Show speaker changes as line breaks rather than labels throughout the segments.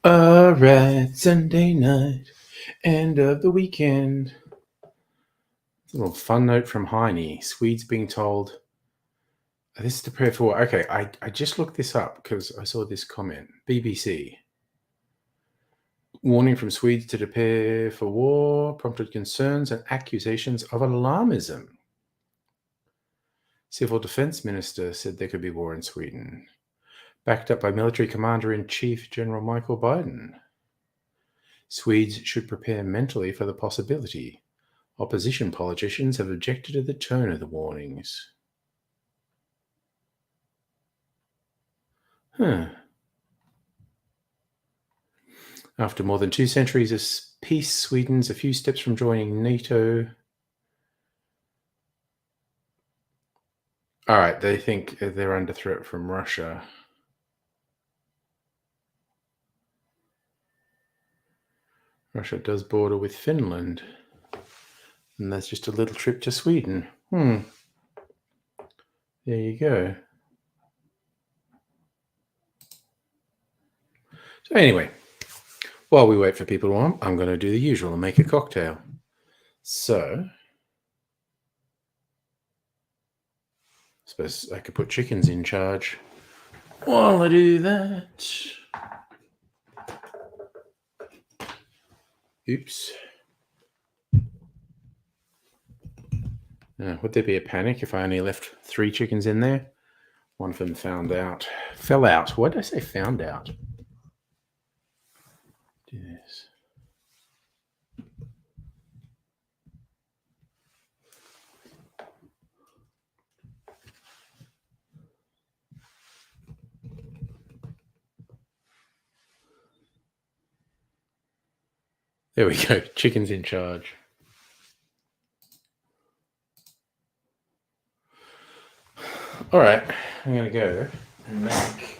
Alright, Sunday night, end of the weekend. A little fun note from Heine. Swedes being told, this is to prepare for war. Okay, I just looked this up because I saw this comment. BBC. Warning from Swedes to prepare for war prompted concerns and accusations of alarmism. Civil Defense Minister said there could be war in Sweden. Backed up by Military Commander-in-Chief General Michael Biden. Swedes should prepare mentally for the possibility. Opposition politicians have objected to the tone of the warnings. After more than 2 centuries of peace, Sweden's a few steps from joining NATO. All right, they think they're under threat from Russia. Russia does border with Finland. And that's just a little trip to Sweden. There you go. So anyway, while we wait for people to warm, I'm going to do the usual and make a cocktail. So, I suppose I could put chickens in charge while I do that. Oops. Would there be a panic if I only left 3 chickens in there? One of them fell out. Why did I say found out? Do this. There we go. Chickens in charge. All right, I'm going to go and make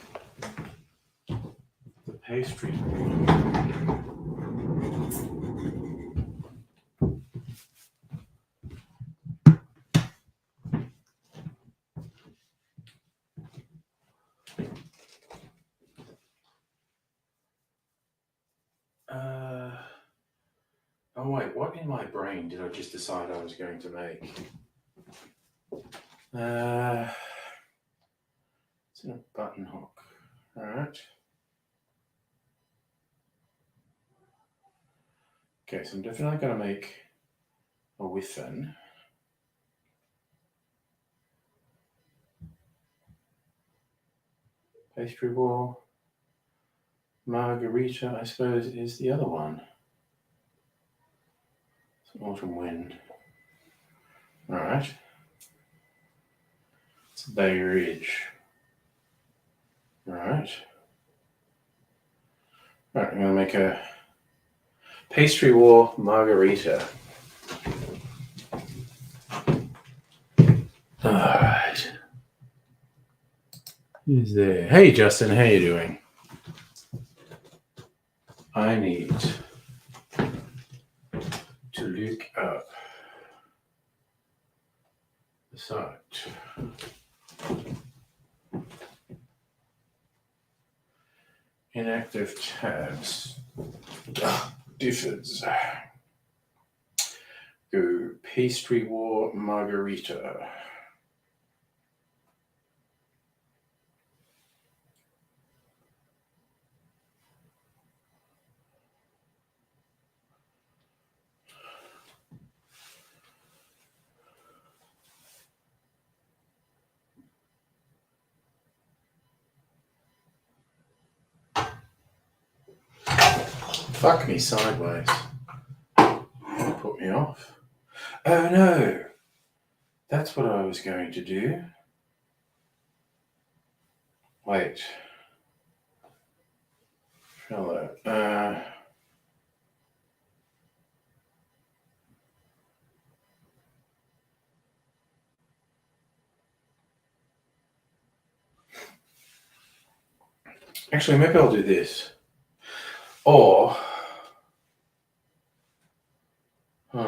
the pastry. Oh wait, what in my brain did I just decide I was going to make? It's in a button hook. All right. Okay, so I'm definitely going to make a whiffin. Pastry wall. Margarita, I suppose, is the other one. It's autumn wind. All right. It's Bay Ridge. All right. All right, I'm going to make a pastry wall margarita. All right. Who's there? Hey, Justin, how you doing? I need to look up the site. Inactive tabs. Differs. Go pastry war margarita. Fuck me sideways. Put me off. Oh no. That's what I was going to do. Wait. Hello. Actually, maybe I'll do this. Or, you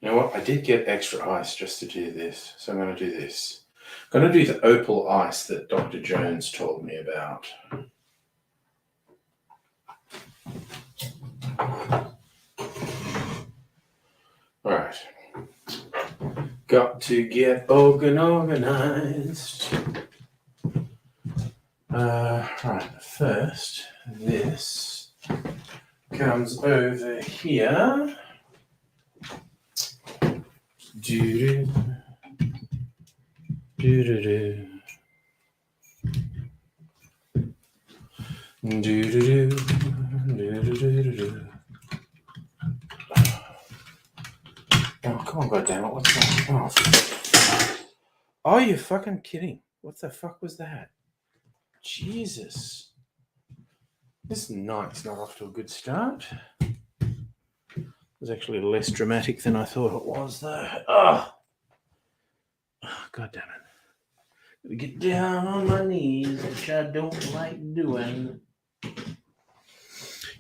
know what? I did get extra ice just to do this, so I'm going to do this. I'm going to do the opal ice that Dr. Jones told me about. All right. Got to get organized. Right, first, this comes over here. Do-do, do-do-do. Do-do-do, do-do-do-do-do. Oh, come on, goddammit, what's that? Oh, you're fucking kidding. What the fuck was that? Jesus. This night's not off to a good start. It was actually less dramatic than I thought it was, though. Oh, God damn it. Gotta get down on my knees, which I don't like doing.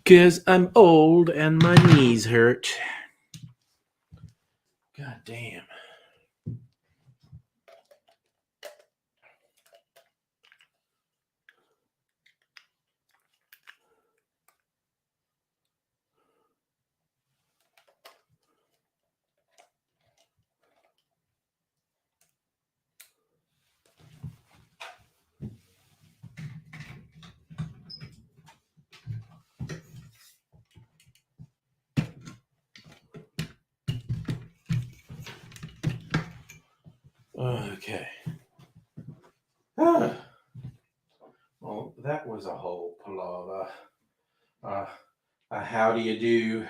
Because I'm old and my knees hurt. God damn. Okay. Well, that was a whole palaver. How do you do?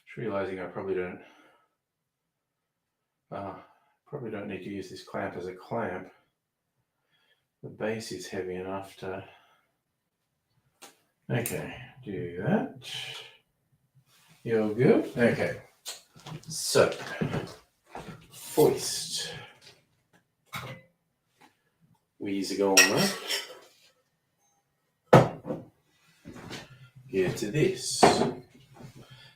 Just realizing I probably don't need to use this clamp as a clamp. The base is heavy enough to. Okay, do that. You're good? Okay. So, foist. Easy going there. Get to this.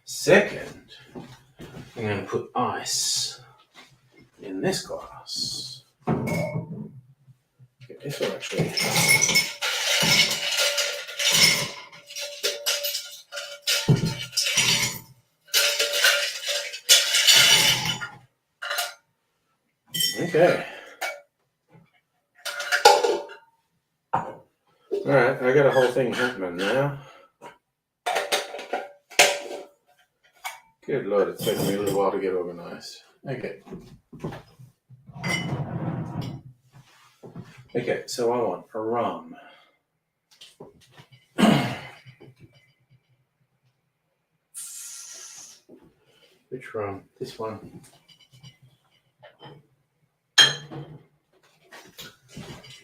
Second, I'm going to put ice in this glass. Okay, this will actually. Okay. Alright, I got a whole thing happening now. Good Lord, it's taken me a little while to get organized. Okay. Okay, so I want a rum. Which rum? This one.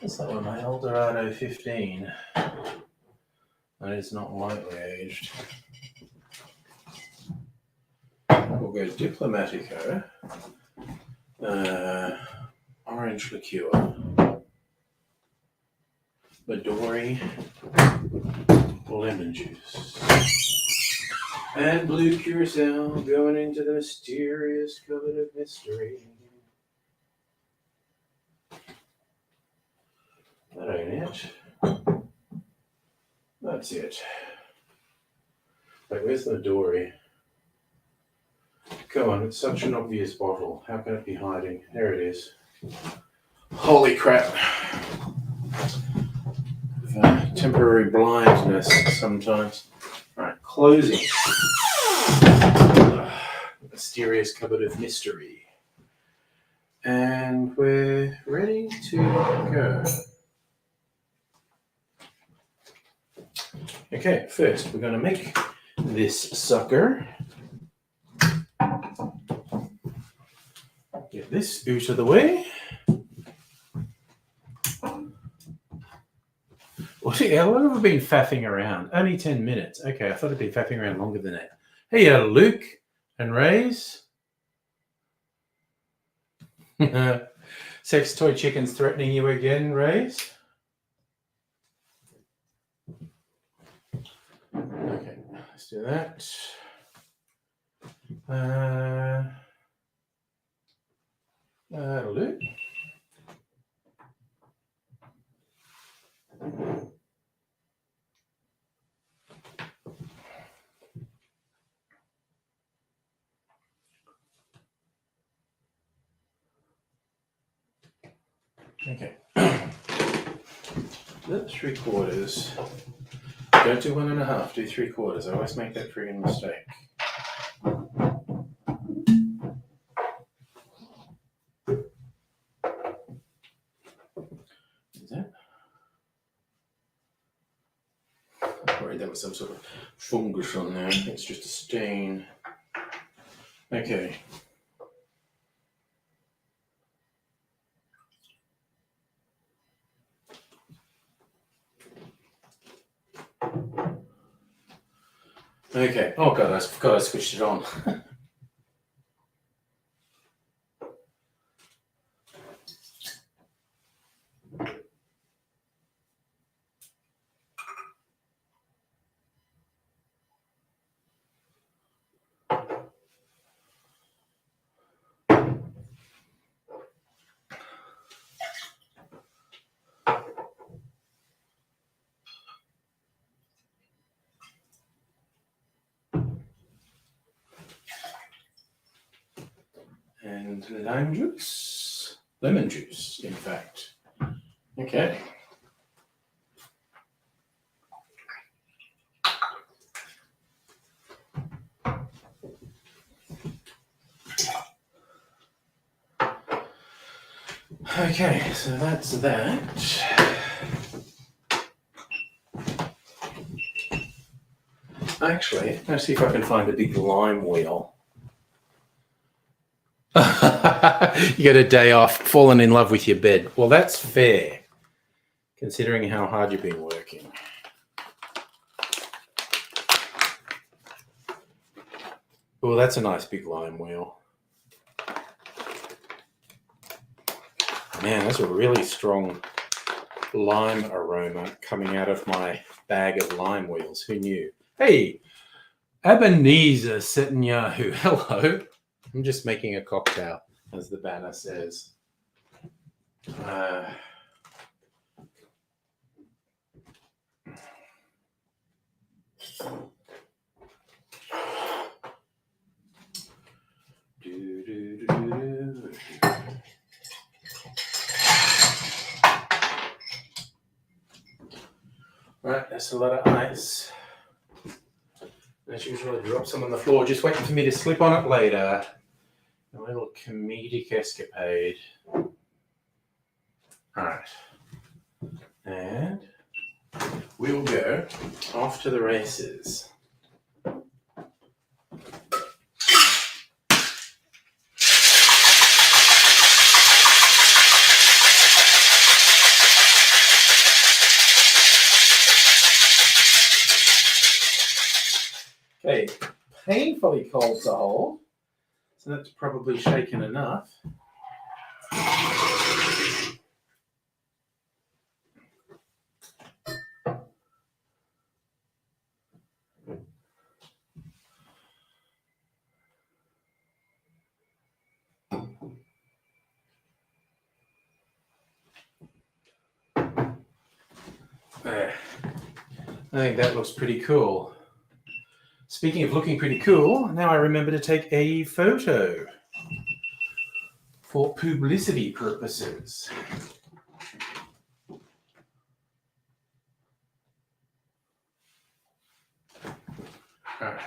What's that one? My Eldorado 15. And it's not lightly aged. We'll go Diplomatico. Orange liqueur. Midori. Lemon juice. And blue curacao going into the mysterious cupboard of mystery. That ain't it. That's it. Like, where's the Midori? Come on, it's such an obvious bottle. How can it be hiding? There it is. Holy crap. Temporary blindness sometimes. Alright, closing. Mysterious cupboard of mystery. And we're ready to go. Okay, first we're going to make this sucker. Get this out of the way. How long have I been faffing around? Only 10 minutes. Okay, I thought I'd been faffing around longer than that. Hey, Luke and Ray's. Sex toy chickens threatening you again, Ray's? Okay, let's do that. Luke. Okay. That's 3/4. Don't do 1.5, do 3/4. I always make that friggin' mistake. Is that? I'm worried that was some sort of fungus on there. It's just a stain. Okay. Okay. Oh god, I forgot I switched it on. And lime juice. Lemon juice, in fact. Okay. Okay, so that's that. Actually, let's see if I can find a big lime wheel. You get a day off, fallen in love with your bed. Well, that's fair, considering how hard you've been working. Oh, that's a nice big lime wheel. Man, that's a really strong lime aroma coming out of my bag of lime wheels. Who knew? Hey, Ebenezer Netanyahu. Hello. I'm just making a cocktail, as the banner says. Right, that's a lot of ice. As usual, I drop some on the floor, just waiting for me to slip on it later. A little comedic escapade. Alright. And we'll go off to the races. Okay, painfully cold to hold, so that's probably shaken enough. There. I think that looks pretty cool. Speaking of looking pretty cool, now I remember to take a photo for publicity purposes. All right.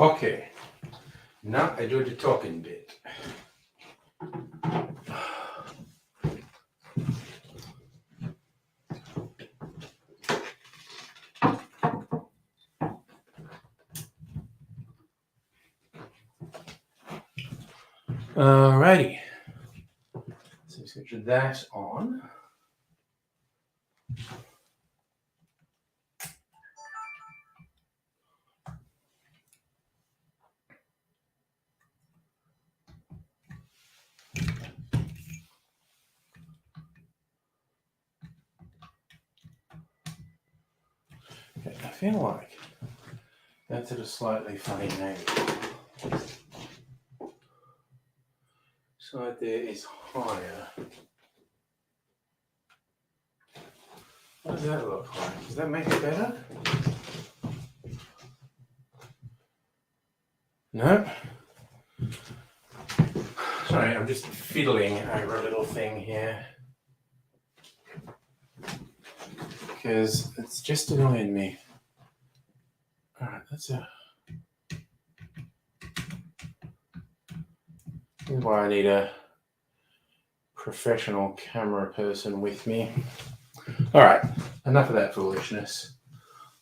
Okay. Now I do the talking bit. Alrighty. So switch that on. Okay, I feel like that's at a slightly funny angle. Side there is higher. What does that look like? Does that make it better? No? Sorry, I'm just fiddling over a little thing here. Because it's just annoying me. Alright, that's a... This is why I need a professional camera person with me. Alright, enough of that foolishness.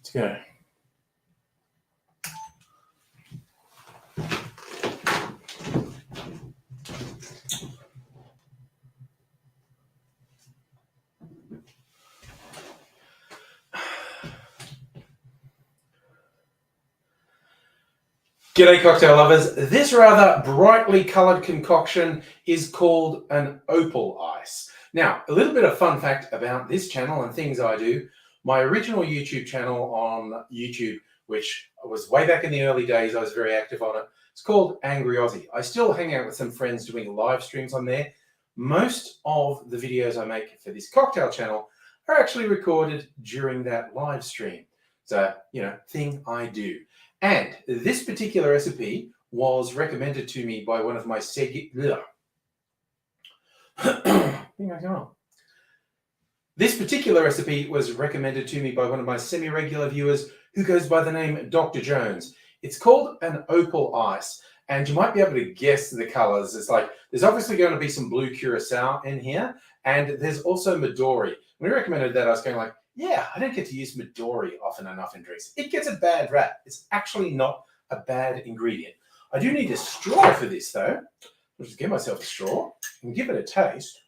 Let's go. G'day cocktail lovers. This rather brightly coloured concoction is called an opal ice. Now, a little bit of fun fact about this channel and things I do. My original YouTube channel on YouTube, which was way back in the early days, I was very active on it. It's called Angry Aussie. I still hang out with some friends doing live streams on there. Most of the videos I make for this cocktail channel are actually recorded during that live stream. So, thing I do. And this particular recipe was recommended to me by one of my This particular recipe was recommended to me by one of my semi-regular viewers who goes by the name Dr. Jones. It's called an opal ice, and you might be able to guess the colors. It's like, there's obviously going to be some blue curacao in here, and there's also Midori. When he recommended that, I was going like, yeah, I don't get to use Midori often enough in drinks. It gets a bad rap. It's actually not a bad ingredient. I do need a straw for this, though. I'll just get myself a straw and give it a taste.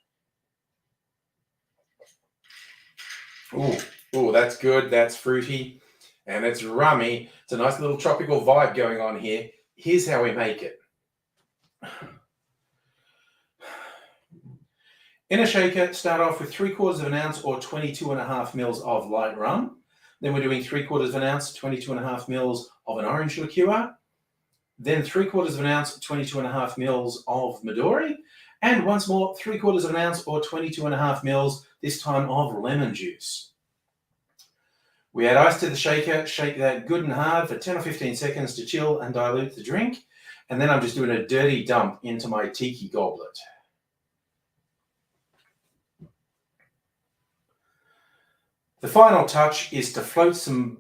Ooh, that's good. That's fruity. And it's rummy. It's a nice little tropical vibe going on here. Here's how we make it. In a shaker, start off with 3/4 ounce or 22.5 mils of light rum. Then we're doing 3/4 ounce, 22.5 mils of an orange liqueur. Then 3/4 ounce, 22.5 mils of Midori. And once more, 3/4 ounce or 22.5 mils, this time of lemon juice. We add ice to the shaker, shake that good and hard for 10 or 15 seconds to chill and dilute the drink. And then I'm just doing a dirty dump into my tiki goblet. The final touch is to float some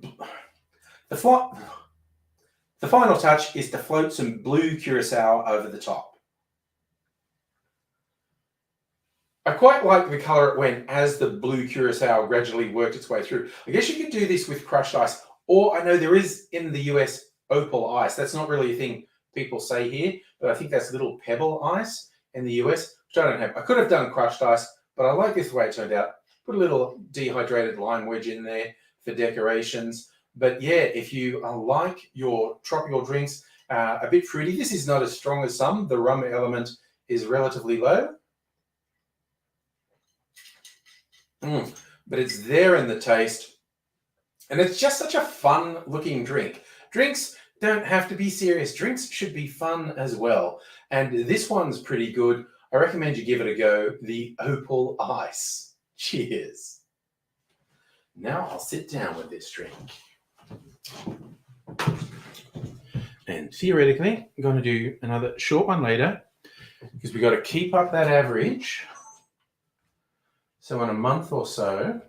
blue curacao over the top. I quite like the colour it went as the blue curacao gradually worked its way through. I guess you could do this with crushed ice, or I know there is in the US opal ice. That's not really a thing people say here, but I think that's little pebble ice in the US, which I don't have. I could have done crushed ice, but I like this the way it turned out. Put a little dehydrated lime wedge in there for decorations. But yeah, if you like your tropical drinks a bit fruity, this is not as strong as some. The rum element is relatively low. But it's there in the taste. And it's just such a fun looking drink. Drinks don't have to be serious. Drinks should be fun as well. And this one's pretty good. I recommend you give it a go. The opal ice. Cheers. Now I'll sit down with this drink. And theoretically, I'm going to do another short one later because we've got to keep up that average. So in a month or so,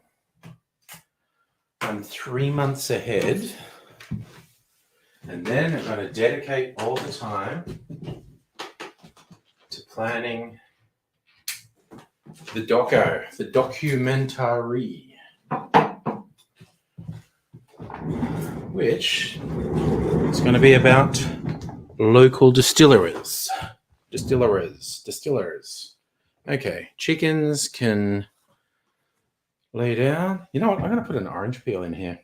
I'm 3 months ahead And then I'm going to dedicate all the time to planning the documentary, which is going to be about local distillers. Okay, chickens can lay down. You know what? I'm going to put an orange peel in here.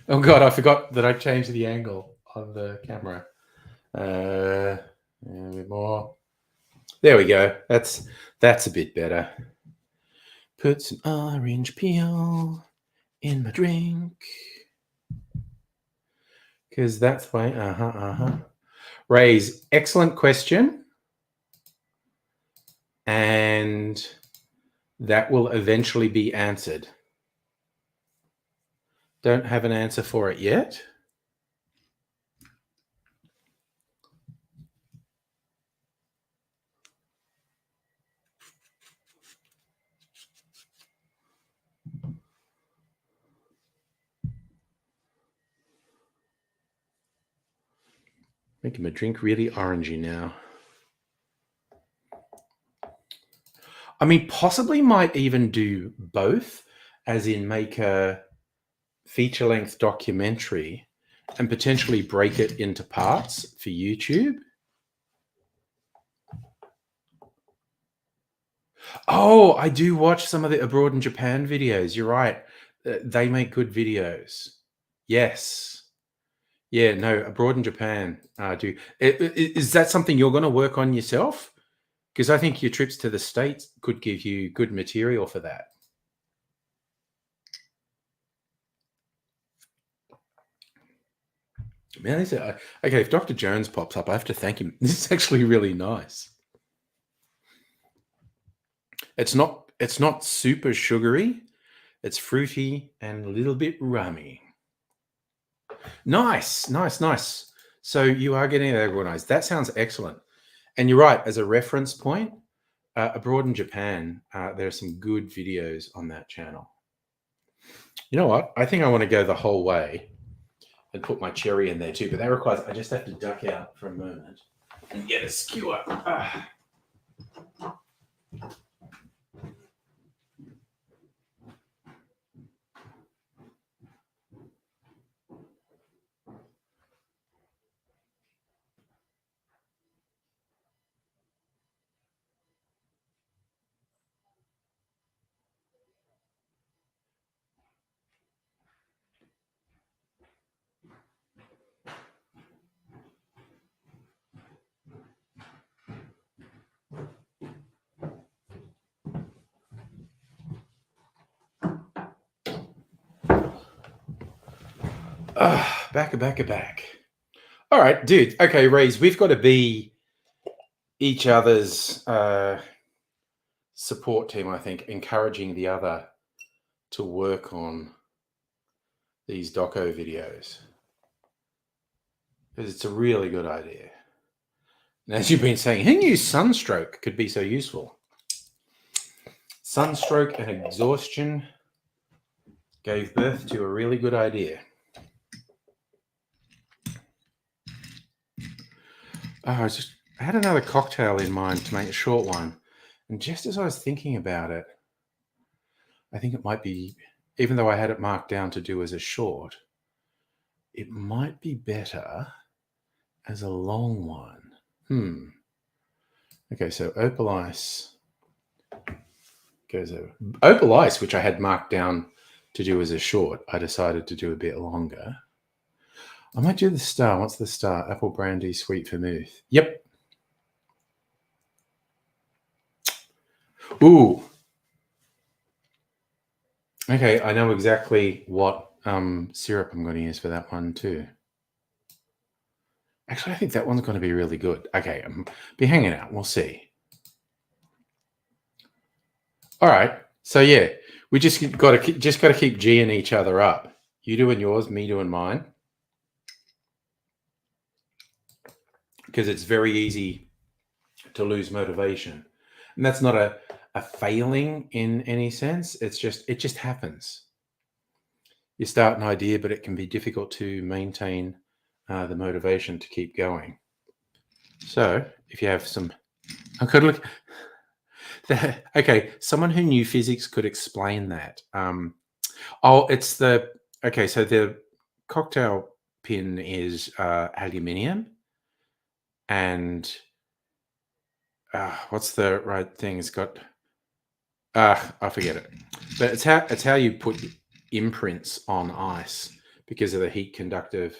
Oh God, I forgot that I changed the angle of the camera. A bit more. There we go. That's a bit better. Put some orange peel in my drink. Because that's why. Ray's excellent question. And that will eventually be answered. Don't have an answer for it yet. Making my drink really orangey now. I mean, possibly might even do both, as in make a feature-length documentary and potentially break it into parts for YouTube. Oh, I do watch some of the abroad in Japan videos. You're right. They make good videos. Yes. Yeah, no, abroad in Japan do. Is that something you're going to work on yourself? Because I think your trips to the States could give you good material for that. Man, okay, if Dr. Jones pops up, I have to thank him. This is actually really nice. It's not super sugary. It's fruity and a little bit rummy. Nice. So you are getting it organized. That sounds excellent. And you're right. As a reference point, abroad in Japan, there are some good videos on that channel. You know what? I think I want to go the whole way and put my cherry in there too. But that requires I just have to duck out for a moment and get a skewer. Back. All right, dude. Okay, Rees, we've got to be each other's support team, I think, encouraging the other to work on these doco videos. Because it's a really good idea. And as you've been saying, who knew sunstroke could be so useful? Sunstroke and exhaustion gave birth to a really good idea. I had another cocktail in mind to make a short one. And just as I was thinking about it, I think it might be, even though I had it marked down to do as a short, it might be better as a long one. Okay, so opal ice goes over. Opal ice, which I had marked down to do as a short, I decided to do a bit longer. I might do the star. What's the star? Apple brandy, sweet vermouth. Yep. Ooh. Okay, I know exactly what syrup I'm going to use for that one too. Actually, I think that one's going to be really good. Okay, be hanging out. We'll see. All right. So yeah, we just got to keep G'ing each other up. You doing yours, me doing mine, because it's very easy to lose motivation, and that's not a failing in any sense. It just happens. You start an idea, but it can be difficult to maintain the motivation to keep going. So if you have some, I could look. Okay, someone who knew physics could explain that. It's the okay. So the cocktail pin is aluminium, and what's the right thing? It's got I forget it, but it's how you put imprints on ice because of the heat conductive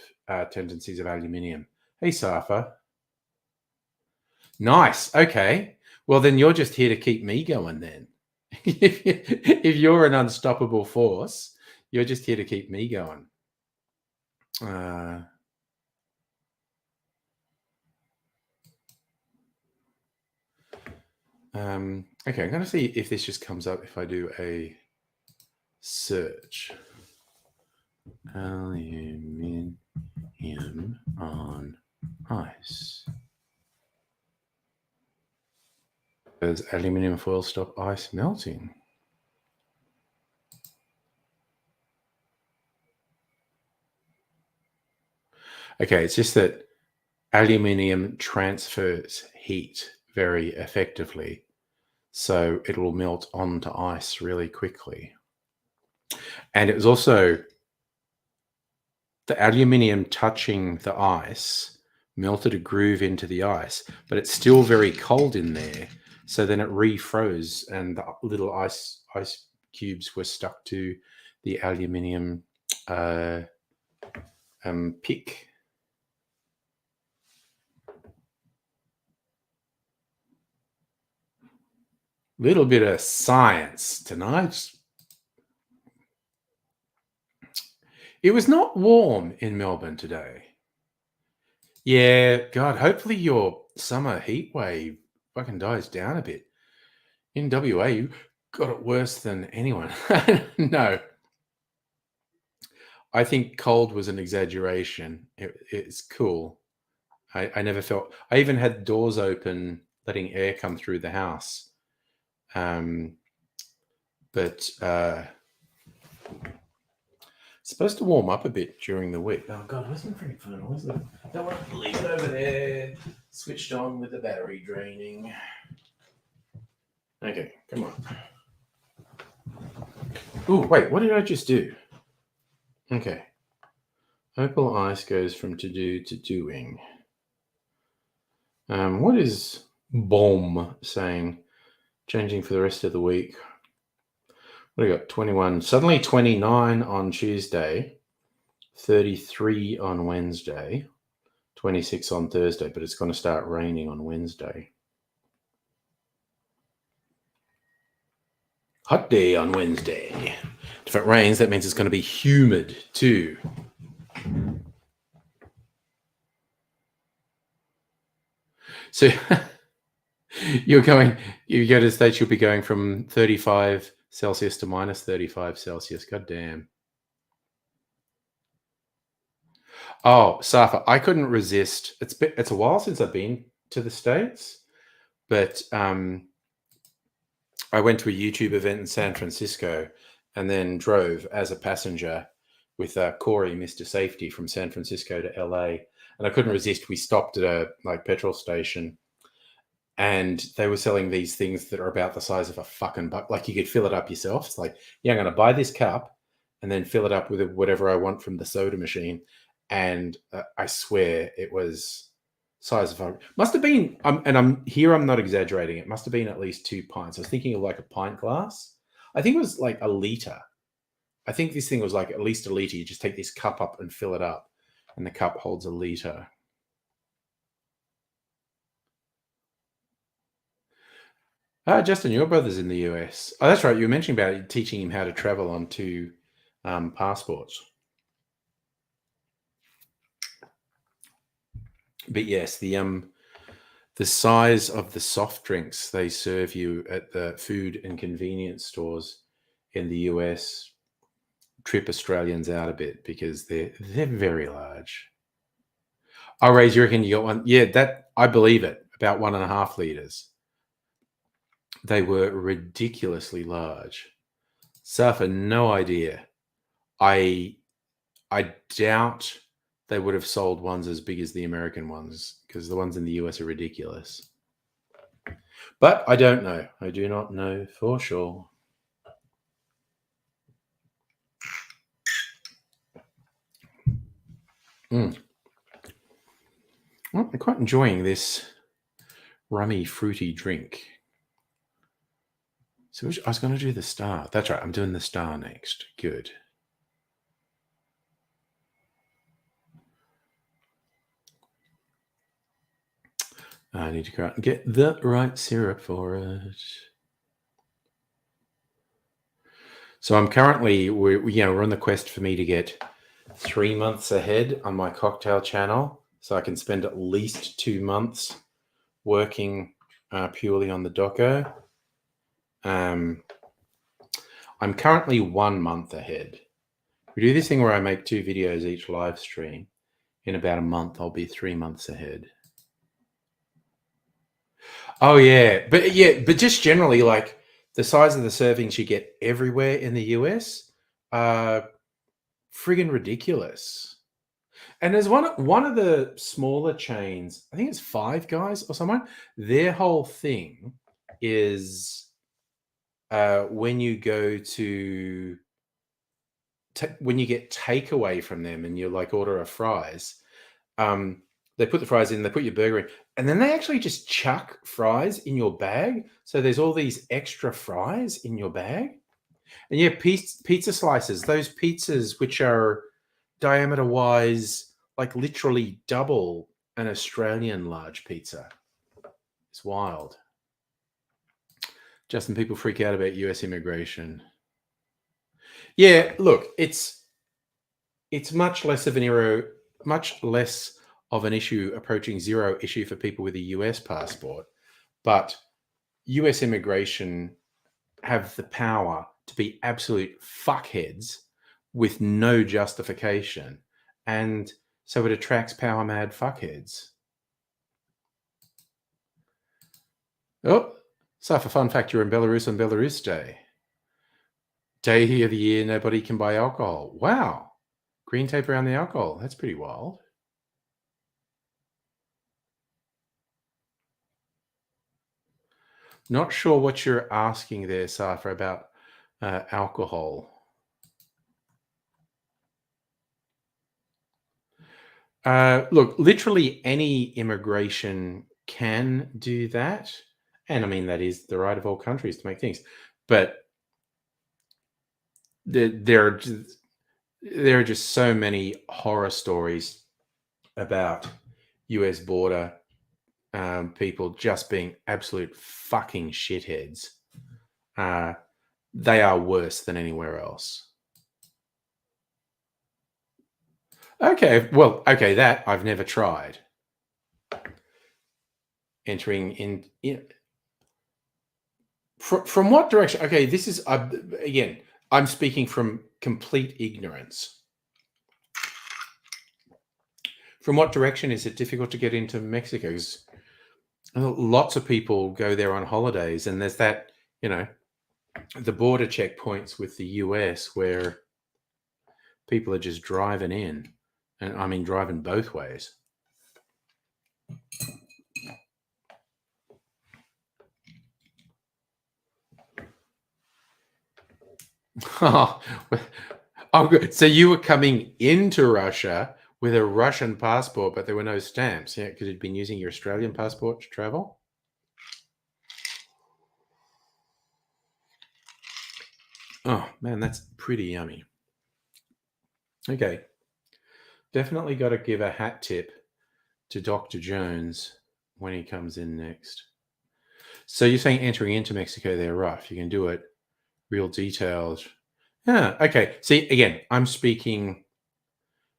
tendencies of aluminium. Hey, Safa. Nice. Okay. Well, then you're just here to keep me going then. If you're an unstoppable force, you're just here to keep me going. Okay, I'm going to see if this just comes up if I do a search. Aluminium on ice. Does aluminium foil stop ice melting? Okay, it's just that aluminium transfers heat very effectively, so it will melt onto ice really quickly. And it was also the aluminium touching the ice melted a groove into the ice, but it's still very cold in there. So then it refroze, and the little ice cubes were stuck to the aluminium pick. Little bit of science tonight. It was not warm in Melbourne today. Yeah, God, hopefully your summer heat wave fucking dies down a bit. In WA, you got it worse than anyone. No, I think cold was an exaggeration. It's cool. I never felt. I even had doors open, letting air come through the house. But it's supposed to warm up a bit during the week. Oh God, where's my freaking phone? Where's it? Don't want to leave it over there. Switched on with the battery draining. Okay, come on. Ooh, wait, what did I just do? Okay. Opal ice goes from to do to doing. What is bomb saying? Changing for the rest of the week. What do we got? 21. Suddenly 29 on Tuesday, 33 on Wednesday, 26 on Thursday, but it's going to start raining on Wednesday. Hot day on Wednesday. If it rains, that means it's going to be humid too. So you go to the States, you'll be going from 35 Celsius to minus 35 Celsius. God damn. Oh, Safa, I couldn't resist. It's a while since I've been to the States, but I went to a YouTube event in San Francisco and then drove as a passenger with Corey, Mr. Safety, from San Francisco to LA. And I couldn't resist. We stopped at a petrol station, and they were selling these things that are about the size of a fucking buck. Like, you could fill it up yourself. It's like, yeah, I'm going to buy this cup and then fill it up with whatever I want from the soda machine. And I swear it was size of a, must have been, I'm not exaggerating. It must have been at least 2 pints. I was thinking of like a pint glass. I think it was like a liter. I think this thing was like at least a liter. You just take this cup up and fill it up, and the cup holds a liter. Justin, your brother's in the US. Oh, that's right. You were mentioning about teaching him how to travel on 2 passports. But yes, the size of the soft drinks they serve you at the food and convenience stores in the US trip Australians out a bit, because they're very large. Oh, Ray, you reckon you got one? Yeah, that I believe it. About 1.5 liters. They were ridiculously large. Safa, no idea. I doubt they would have sold ones as big as the American ones because the ones in the US are ridiculous. But I don't know. I do not know for sure. Well, I'm quite enjoying this rummy, fruity drink. So I was going to do the star. That's right. I'm doing the star next. Good. I need to go out and get the right syrup for it. So I'm currently, we're on the quest for me to get 3 months ahead on my cocktail channel, so I can spend at least 2 months working purely on the doco. I'm currently 1 month ahead. We do this thing where I make 2 videos each live stream. In about a month, I'll be 3 months ahead. Oh yeah, but just generally, like the size of the servings you get everywhere in the US are friggin' ridiculous. And there's one of the smaller chains, I think it's Five Guys or someone. Their whole thing is when you go to when you get takeaway from them and you like order a fries, they put the fries in, they put your burger in, and then they actually just chuck fries in your bag. So there's all these extra fries in your bag. And yeah, pizza slices, those pizzas which are diameter wise, like literally double an Australian large pizza. It's wild. Justin, people freak out about US immigration. Yeah, look, it's much less of an issue, approaching zero issue for people with a US passport, but US immigration have the power to be absolute fuckheads with no justification, and so it attracts power mad fuckheads. Oh, so for fun fact, you're in Belarus on Belarus Day. Day of the year nobody can buy alcohol. Wow. Green tape around the alcohol. That's pretty wild. Not sure what you're asking there, Safa, about alcohol. Look, literally any immigration can do that. And I mean, that is the right of all countries to make things. But there are just so many horror stories about US border people just being absolute fucking shitheads. They are worse than anywhere else. Okay, well, okay, that I've never tried. Entering in from what direction? Okay, this is again, I'm speaking from complete ignorance. From what direction is it difficult to get into Mexico? 'Cause lots of people go there on holidays, and there's that, the border checkpoints with the US where people are just driving in, and I mean driving both ways. Oh, good. So you were coming into Russia with a Russian passport, but there were no stamps, yeah, because you'd been using your Australian passport to travel? Oh, man, that's pretty yummy. Okay. Definitely got to give a hat tip to Dr. Jones when he comes in next. So you're saying entering into Mexico, they're rough. You can do it real detailed. Yeah, okay. See, again, I'm speaking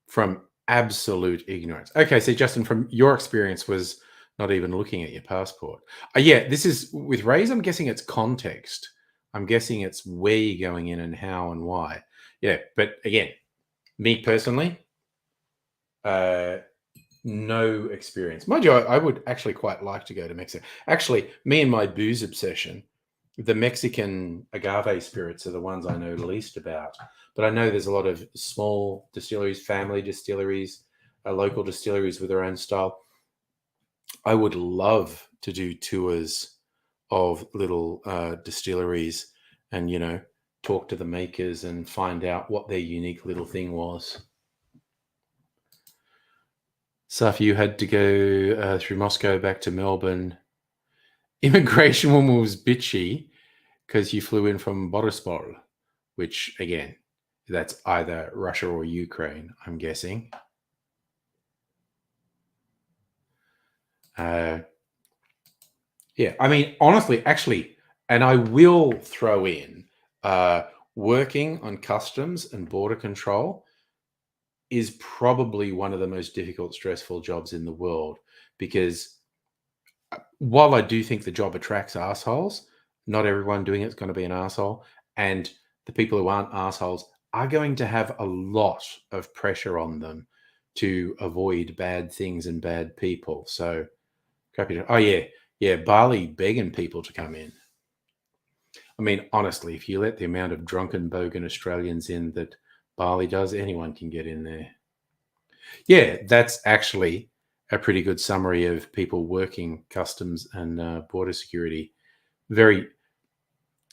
from absolute ignorance. Okay, so Justin, from your experience was not even looking at your passport. Yeah, this is with Raise, I'm guessing it's context. I'm guessing it's where you're going in and how and why. Yeah, but again, me personally, no experience. Mind you, I would actually quite like to go to Mexico. Actually, me and my booze obsession, the Mexican agave spirits are the ones I know least about. But I know there's a lot of small distilleries, family distilleries, local distilleries with their own style. I would love to do tours of little distilleries and, talk to the makers and find out what their unique little thing was. So if you had to go through Moscow back to Melbourne, immigration woman was bitchy because you flew in from Borispol, which, again, that's either Russia or Ukraine, I'm guessing. Yeah, I mean, honestly, actually, and I will throw in working on customs and border control is probably one of the most difficult, stressful jobs in the world, because while I do think the job attracts assholes, not everyone doing it's going to be an asshole. And the people who aren't assholes are going to have a lot of pressure on them to avoid bad things and bad people. So, crappy. Oh, yeah, Bali begging people to come in. I mean, honestly, if you let the amount of drunken bogan Australians in that Bali does, anyone can get in there. Yeah, that's actually a pretty good summary of people working customs and border security. Very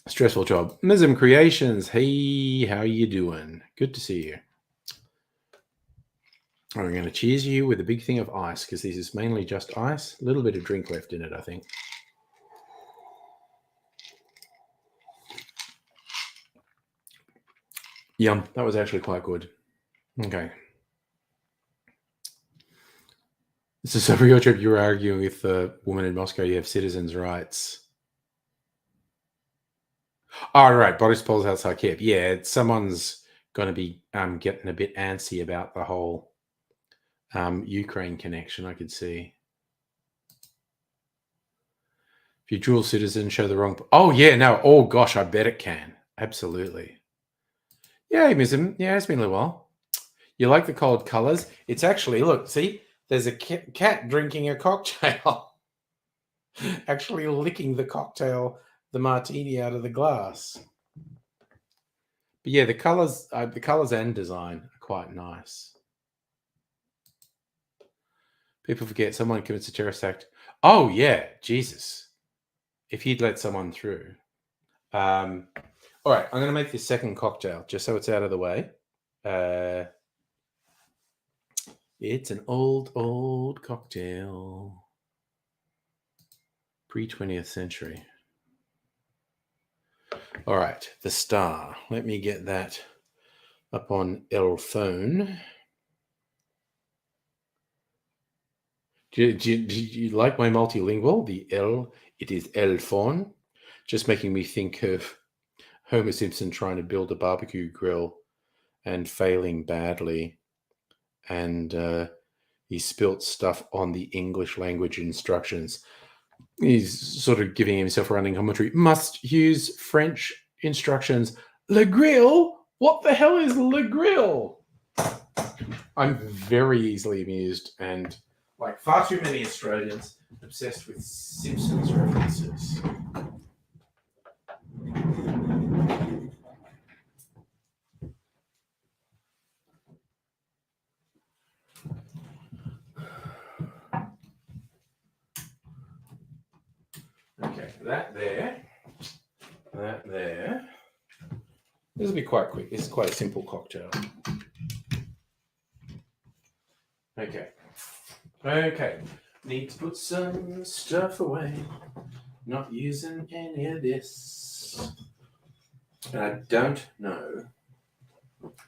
stressful job. Mism Creations, hey, how you doing? Good to see you. I'm going to cheers you with a big thing of ice because this is mainly just ice. A little bit of drink left in it, I think. Yum, that was actually quite good. Okay. So for your trip, you were arguing with the woman in Moscow you have citizens' rights. Oh, right. Boris Paul's outside Kiev. Yeah, someone's going to be getting a bit antsy about the whole Ukraine connection, I could see. If you dual citizen, show the wrong... Oh, yeah, no. Oh, gosh, I bet it can. Absolutely. Yeah, you miss him. Yeah, it's been a little while. You like the cold colours? It's actually, look, see, there's a cat drinking a cocktail. Actually licking the cocktail, the martini out of the glass. But yeah, the colours and design are quite nice. People forget someone commits a terrorist act. Oh yeah, Jesus! If you'd let someone through. All right, I'm going to make this second cocktail just so it's out of the way. It's an old cocktail, pre-20th century. All right, the star. Let me get that up on El phone. Do you like my multilingual? The L, it is El phone. Just making me think of Homer Simpson trying to build a barbecue grill and failing badly. And he spilt stuff on the English language instructions. He's sort of giving himself a running commentary. Must use French instructions. Le grill? What the hell is le grill? I'm very easily amused and, like far too many Australians, obsessed with Simpsons references. Okay, that there. This will be quite quick. This is quite a simple cocktail. Okay. Need to put some stuff away. Not using any of this. And I don't know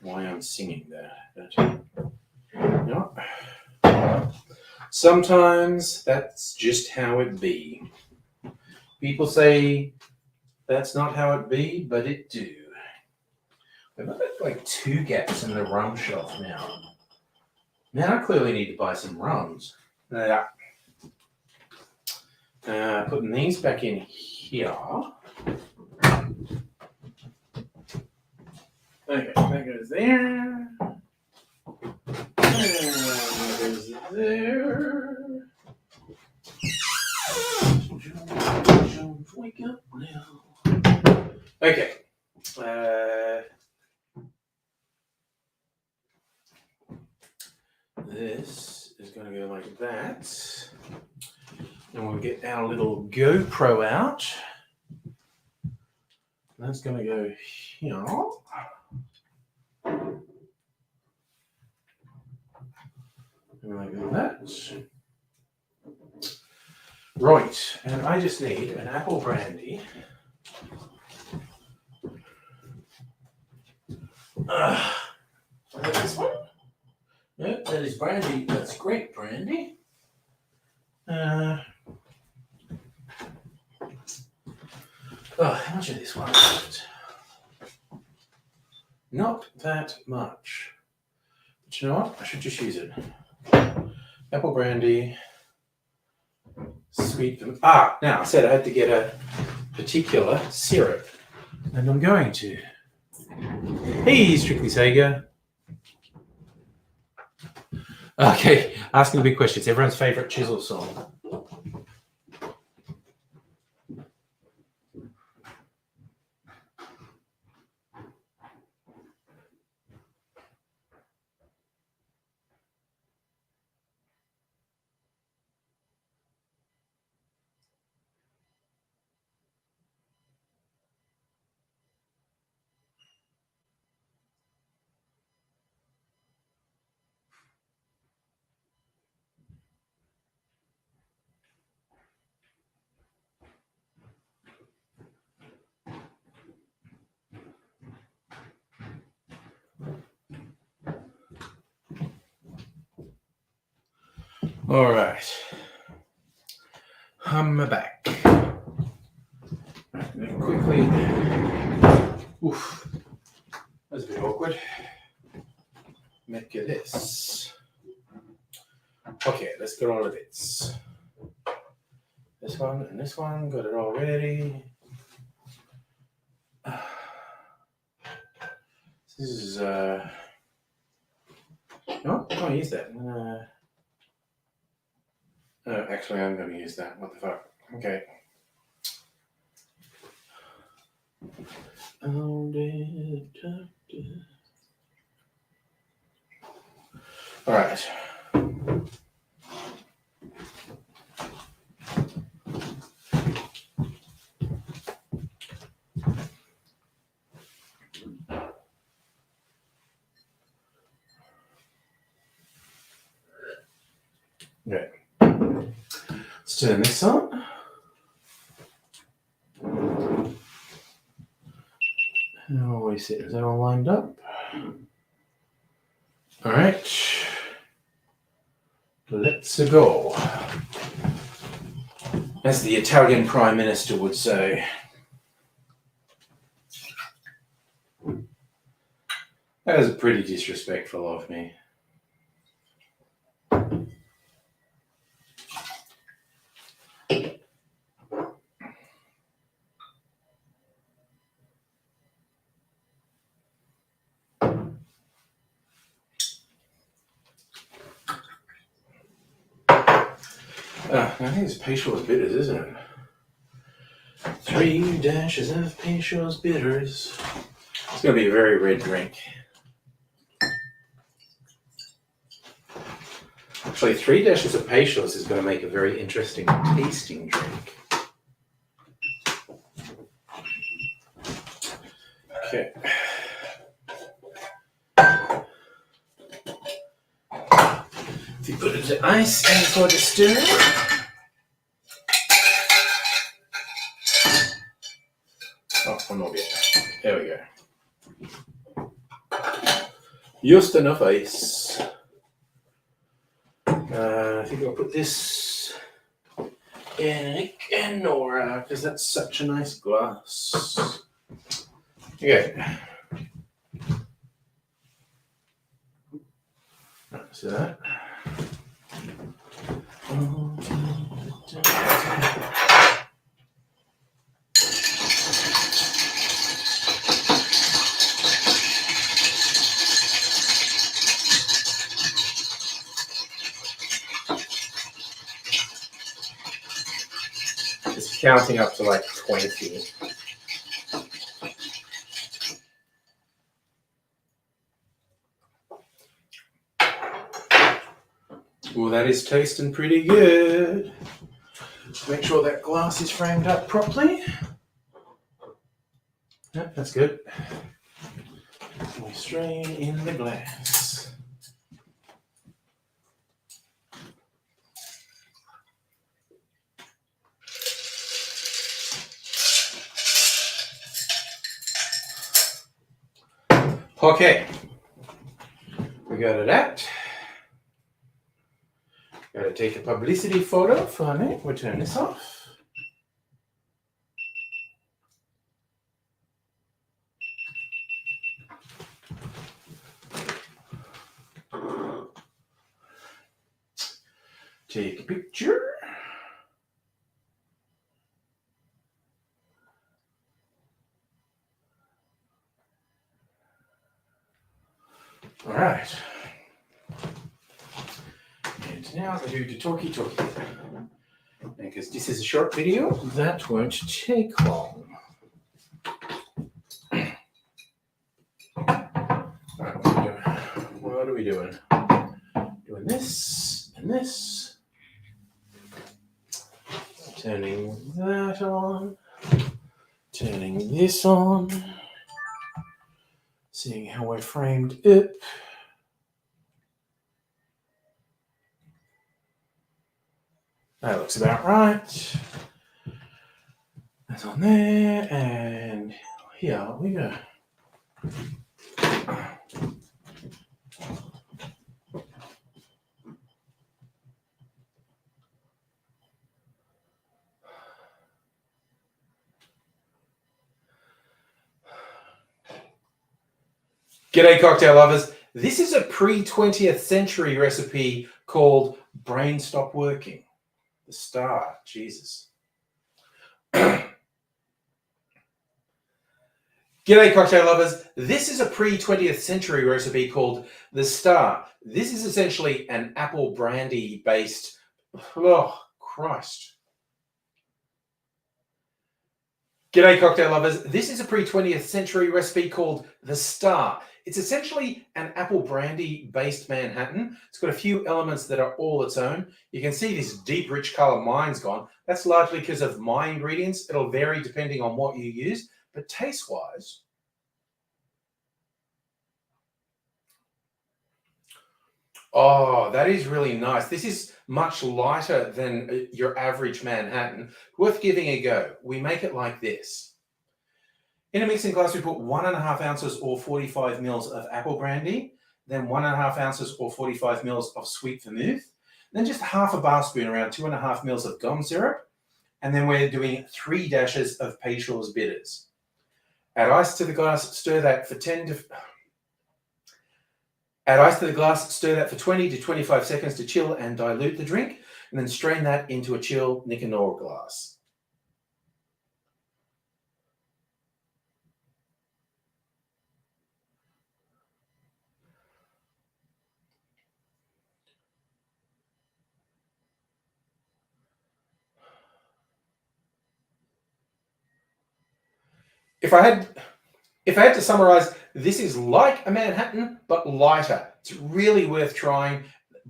why I'm singing that. No. Sometimes that's just how it be. People say that's not how it be, but it do. I've got like 2 gaps in the rum shelf now. Now I clearly need to buy some rums. Yeah. Putting these back in here. Okay, that goes there. That goes there. Don't wake up now. Okay. This is going to go like that. And we'll get our little GoPro out. That's going to go here. Like that. Right, and I just need an apple brandy. This one? No, that is brandy. That's great brandy. How much of this one is it? Not that much. But you know what? I should just use it. Apple brandy. Sweet. Now I said I had to get a particular syrup. And I'm going to. Hey, Strictly Sega. Okay, asking the big questions. Everyone's favourite Chisel song. All right. I'm back. Quickly. Oof. That's a bit awkward. Make this. Okay, let's get all of this. This one and this one, got it all ready. This is, no, I can't use that. Actually, I'm going to use that. What the fuck? Okay. All right. Okay. Let's turn this on. How are we sitting? Is that all lined up? All right. Let's go. As the Italian Prime Minister would say. That was pretty disrespectful of me. I think it's Peychaud's bitters, isn't it? 3 dashes of Peychaud's bitters. It's going to be a very red drink. Actually, 3 dashes of Peychaud's is going to make a very interesting tasting drink. Okay. If you put it to ice and for the stir. Oh, one more bit. There we go. Just enough ice. I think I'll put this in again, Nora, because that's such a nice glass. Okay. So that. It's counting up to like 20. that is tasting pretty good. Make sure that glass is framed up properly. Yep, that's good. We strain in the glass. Okay, we got it out. Got to take a publicity photo for it. We'll turn this off. Take a picture. All right. And now I do the talkie. Because this is a short video, that won't take long. Alright, what are we doing? Doing this and this. Turning that on. Turning this on. Seeing how we're framed up. That looks about right. That's on there, and here we go. G'day cocktail lovers. This is a pre-20th century recipe called Brain Stop Working. The star, Jesus. G'day cocktail lovers. This is a pre-20th century recipe called the Star. This is essentially an apple brandy based, oh Christ. G'day cocktail lovers. This is a pre-20th century recipe called the Star. It's essentially an apple brandy based Manhattan. It's got a few elements that are all its own. You can see this deep, rich color mine's gone. That's largely because of my ingredients. It'll vary depending on what you use, but taste-wise, oh, that is really nice. This is much lighter than your average Manhattan. Worth giving a go. We make it like this. In a mixing glass, we put 1.5 ounces or 45 mils of apple brandy, then 1.5 ounces or 45 mils of sweet vermouth, then just half a bar spoon, around 2.5 mils of gum syrup, and then we're doing 3 dashes of Peyshaw's bitters. Add ice to the glass, stir that for 20 to 25 seconds to chill and dilute the drink, and then strain that into a chill Nicanor glass. If I had to summarize, this is like a Manhattan, but lighter. It's really worth trying.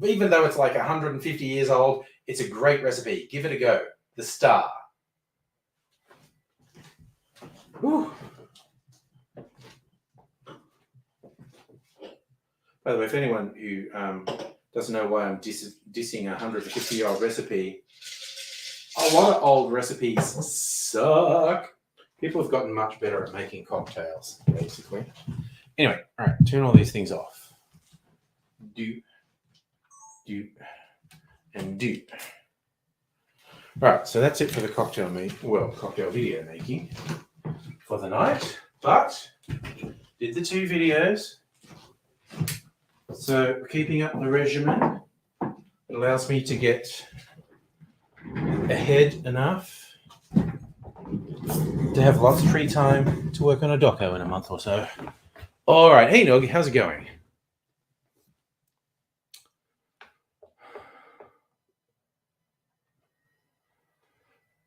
Even though it's like 150 years old, it's a great recipe. Give it a go. The Star. Whew. By the way, if anyone who doesn't know why I'm dissing a 150-year-old recipe, a lot of old recipes suck. People have gotten much better at making cocktails, basically. Anyway, all right, turn all these things off. Do, and do. All right, so that's it for the cocktail video making for the night. But did the 2 videos. So keeping up the regimen, it allows me to get ahead enough to have lots of free time to work on a doco in a month or so. All right. Hey, Nog, how's it going?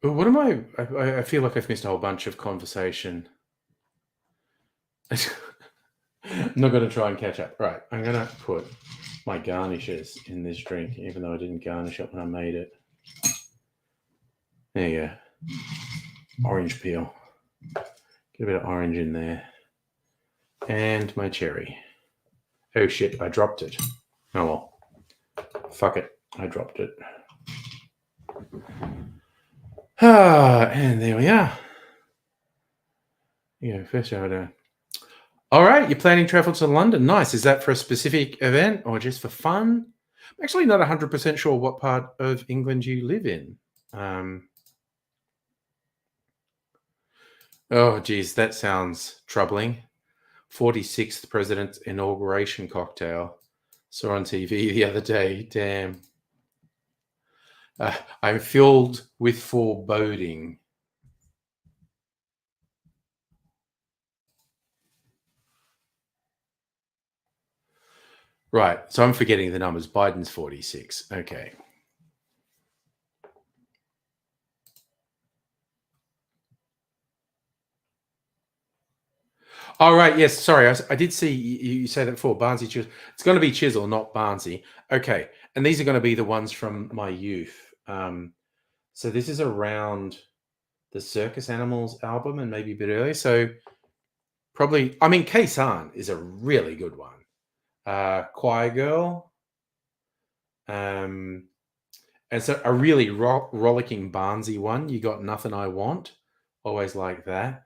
What am I feel like I've missed a whole bunch of conversation. I'm not going to try and catch up. Right. I'm going to put my garnishes in this drink, even though I didn't garnish it when I made it. There you go. Orange peel. Get a bit of orange in there. And my cherry. Oh shit, I dropped it. Oh well. Fuck it. I dropped it. And there we are. Yeah, first order. All right, you're planning travel to London. Nice. Is that for a specific event or just for fun? I'm actually not 100% sure what part of England you live in. Oh, geez, that sounds troubling. 46th President's inauguration cocktail. Saw on TV the other day. Damn. I'm filled with foreboding. Right. So I'm forgetting the numbers. Biden's 46. Okay. All right. Yes. Sorry. I did see you say that before. Barnsley Chisel. It's going to be Chisel, not Barnsley. Okay. And these are going to be the ones from my youth. So this is around the Circus Animals album and maybe a bit earlier. So probably, I mean, Khe Sanh is a really good one. Choir Girl. And so a really rollicking Barnsley one. You Got Nothing I Want. Always like that.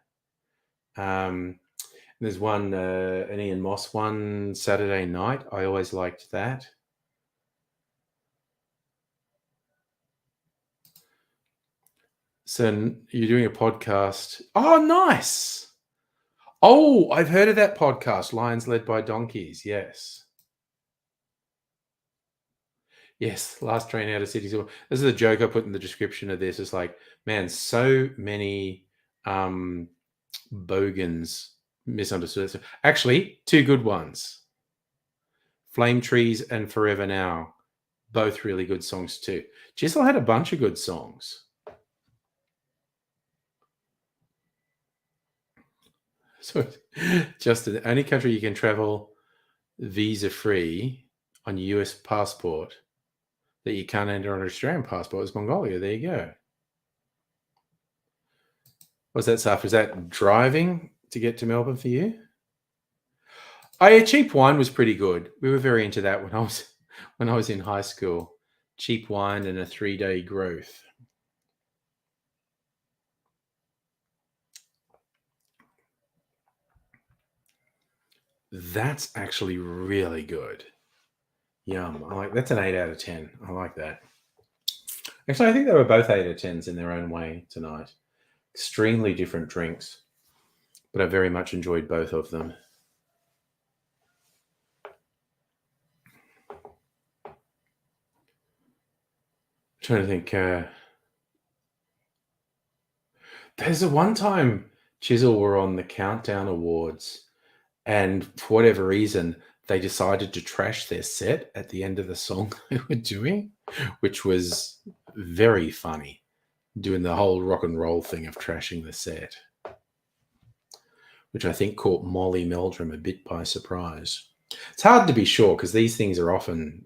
There's one, an Ian Moss one, Saturday Night. I always liked that. So you're doing a podcast. Oh, nice. Oh, I've heard of that podcast, Lions Led by Donkeys. Yes. Yes, Last Train Out of City. This is a joke I put in the description of this. It's like, man, so many bogans misunderstood. Actually, two good ones. Flame Trees and Forever Now. Both really good songs too. Chisel had a bunch of good songs. So just the only country you can travel visa-free on your US passport that you can't enter on an Australian passport is Mongolia. There you go. What's that stuff? Is that driving to get to Melbourne for you? Oh, yeah, cheap wine was pretty good. We were very into that when I was in high school. Cheap wine and a 3-day growth. That's actually really good. Yum. That's an 8 out of 10. I like that. Actually, I think they were both 8 out of 10s in their own way tonight. Extremely different drinks, but I very much enjoyed both of them. I'm trying to think. There's a one time Chisel were on the Countdown Awards, and for whatever reason, they decided to trash their set at the end of the song they were doing, which was very funny, doing the whole rock and roll thing of trashing the set, which I think caught Molly Meldrum a bit by surprise. It's hard to be sure because these things are often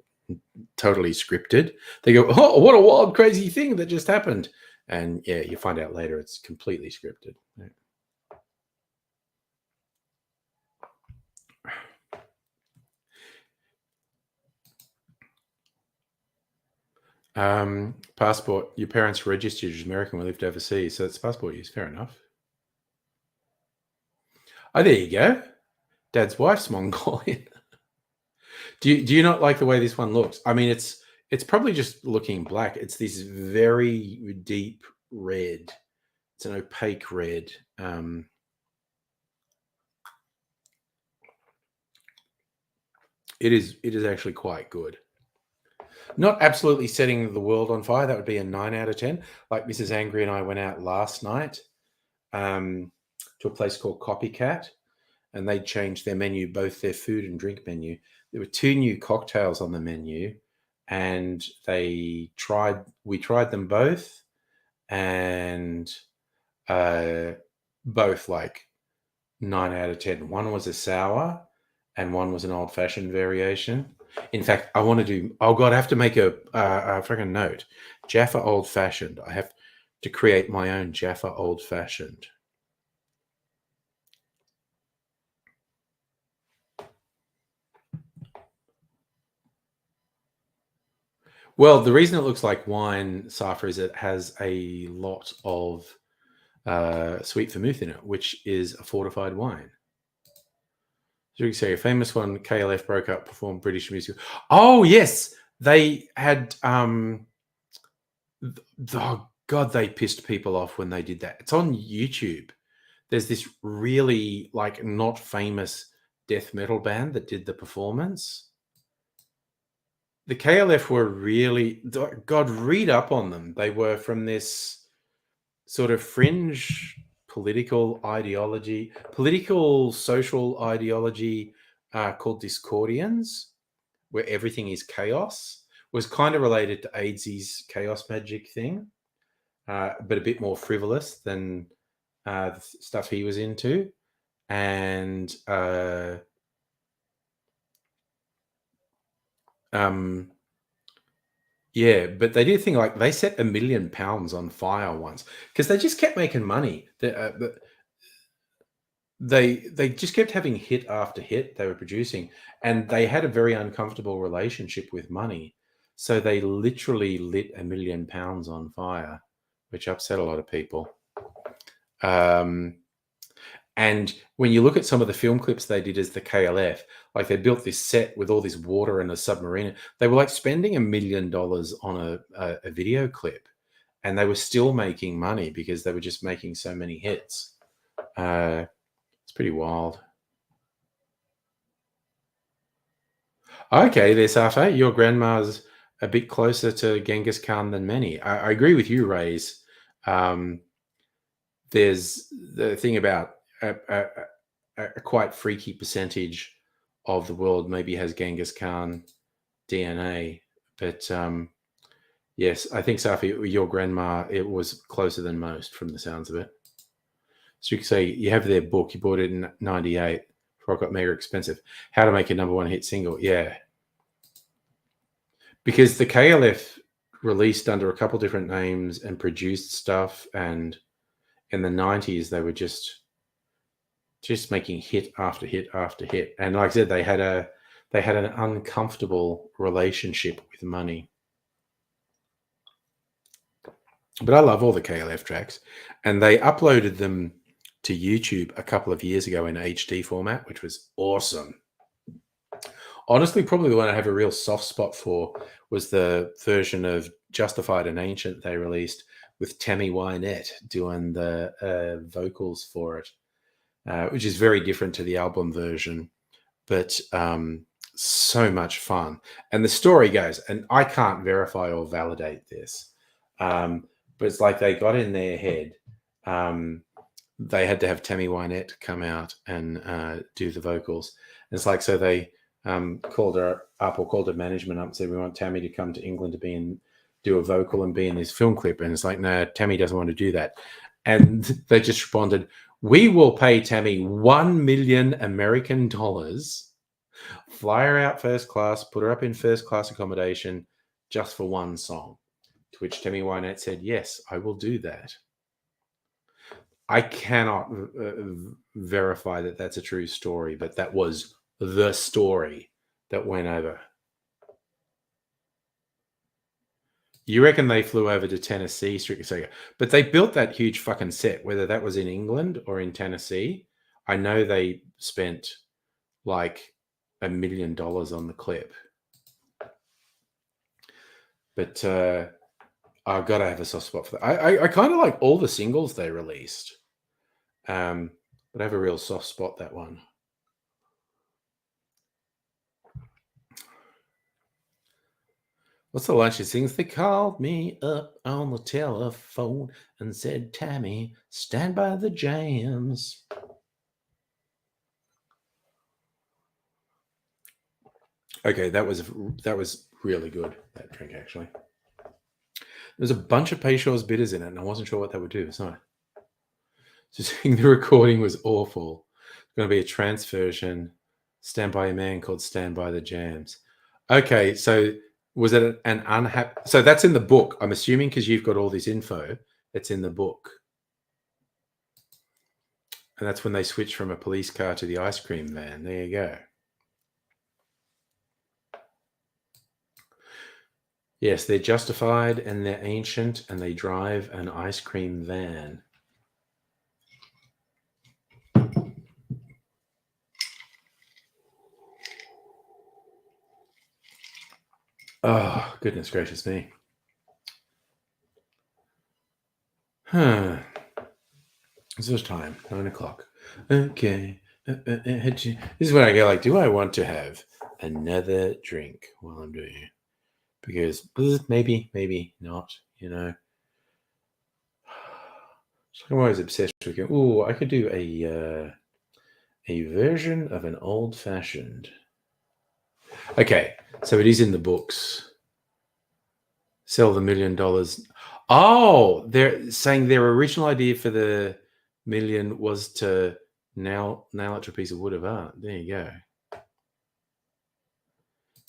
totally scripted. They go, "Oh, what a wild, crazy thing that just happened," and yeah, you find out later it's completely scripted. Passport. Your parents registered as American. We lived overseas, so it's passport use. Fair enough. Oh, there you go. Dad's wife's Mongolian. Do you not like the way this one looks? I mean, it's probably just looking black. It's this very deep red. It's an opaque red. It is actually quite good. Not absolutely setting the world on fire. That would be a 9 out of 10. Like Mrs. Angry and I went out last night to a place called Copycat, and they changed their menu, both their food and drink menu. There were 2 new cocktails on the menu, and we tried them both, and both like 9 out of 10. One was a sour, and one was an old fashioned variation. In fact, I want to do. Oh God, I have to make a freaking note. Jaffa Old Fashioned. I have to create my own Jaffa Old Fashioned. Well, the reason it looks like wine, Safa, is it has a lot of sweet vermouth in it, which is a fortified wine. So you can say a famous one, KLF broke up, performed British music. Oh yes, they had. Oh God, they pissed people off when they did that. It's on YouTube. There's this really like not famous death metal band that did the performance. The KLF were really, God, read up on them. They were from this sort of fringe political ideology, political social ideology called Discordians, where everything is chaos. Was kind of related to AIDS's chaos magic thing, but a bit more frivolous than the stuff he was into. And yeah, but they did a thing like they set £1 million on fire once because they just kept making money. They just kept having hit after hit they were producing, and they had a very uncomfortable relationship with money. So they literally lit £1 million on fire, which upset a lot of people. And when you look at some of the film clips they did as the KLF, like they built this set with all this water and a submarine. They were like spending $1 million on a video clip, and they were still making money because they were just making so many hits. It's pretty wild. Okay, there's Safa. Your grandma's a bit closer to Genghis Khan than many. I agree with you, Rays. There's the thing about a quite freaky percentage of the world maybe has Genghis Khan DNA, but yes, I think Safi, your grandma, it was closer than most from the sounds of it. So you can say you have their book, you bought it in '98 before it got mega expensive. How to make a #1 hit single? Yeah, because the KLF released under a couple different names and produced stuff, and in the '90s they were just making hit after hit after hit. And like I said, they had an uncomfortable relationship with money. But I love all the KLF tracks, and they uploaded them to YouTube a couple of years ago in HD format, which was awesome. Honestly, probably the one I have a real soft spot for was the version of Justified and Ancient they released with Tammy Wynette doing the vocals for it. Which is very different to the album version, but so much fun. And the story goes, and I can't verify or validate this, but it's like they got in their head. They had to have Tammy Wynette come out and do the vocals. And it's like, so they called her up or called her management up and said, we want Tammy to come to England to do a vocal and be in this film clip. And it's like, no, Tammy doesn't want to do that. And they just responded, we will pay Tammy $1 million American, fly her out first class, put her up in first class accommodation just for one song. To which Tammy Wynette said, yes, I will do that. I cannot verify that that's a true story, but that was the story that went over. You reckon they flew over to Tennessee, strictly? But they built that huge fucking set, whether that was in England or in Tennessee. I know they spent like $1 million on the clip. But I've got to have a soft spot for that. I kind of like all the singles they released. But I have a real soft spot, that one. What's the line she sings? They called me up on the telephone and said, Tammy, stand by the jams. Okay, that was really good, that drink, actually. There's a bunch of Peychaud's bitters in it, and I wasn't sure what they would do. So the recording was awful. It's going to be a trance version, Stand By a Man, called Stand By the Jams. Okay, so was it an unhappy? So that's in the book. I'm assuming because you've got all this info. It's in the book, and that's when they switch from a police car to the ice cream van. There you go. Yes, they're justified and they're ancient, and they drive an ice cream van. Oh, goodness gracious me. Huh. It's this time, 9 o'clock. Okay. This is when I go like, do I want to have another drink while I'm doing it? Because maybe, maybe not, you know. So I'm always obsessed with going, oh, I could do a version of an old fashioned. Okay, so it is in the books. Sell the $1 million. Oh, they're saying their original idea for the million was to nail it to a piece of wood of art. There you go.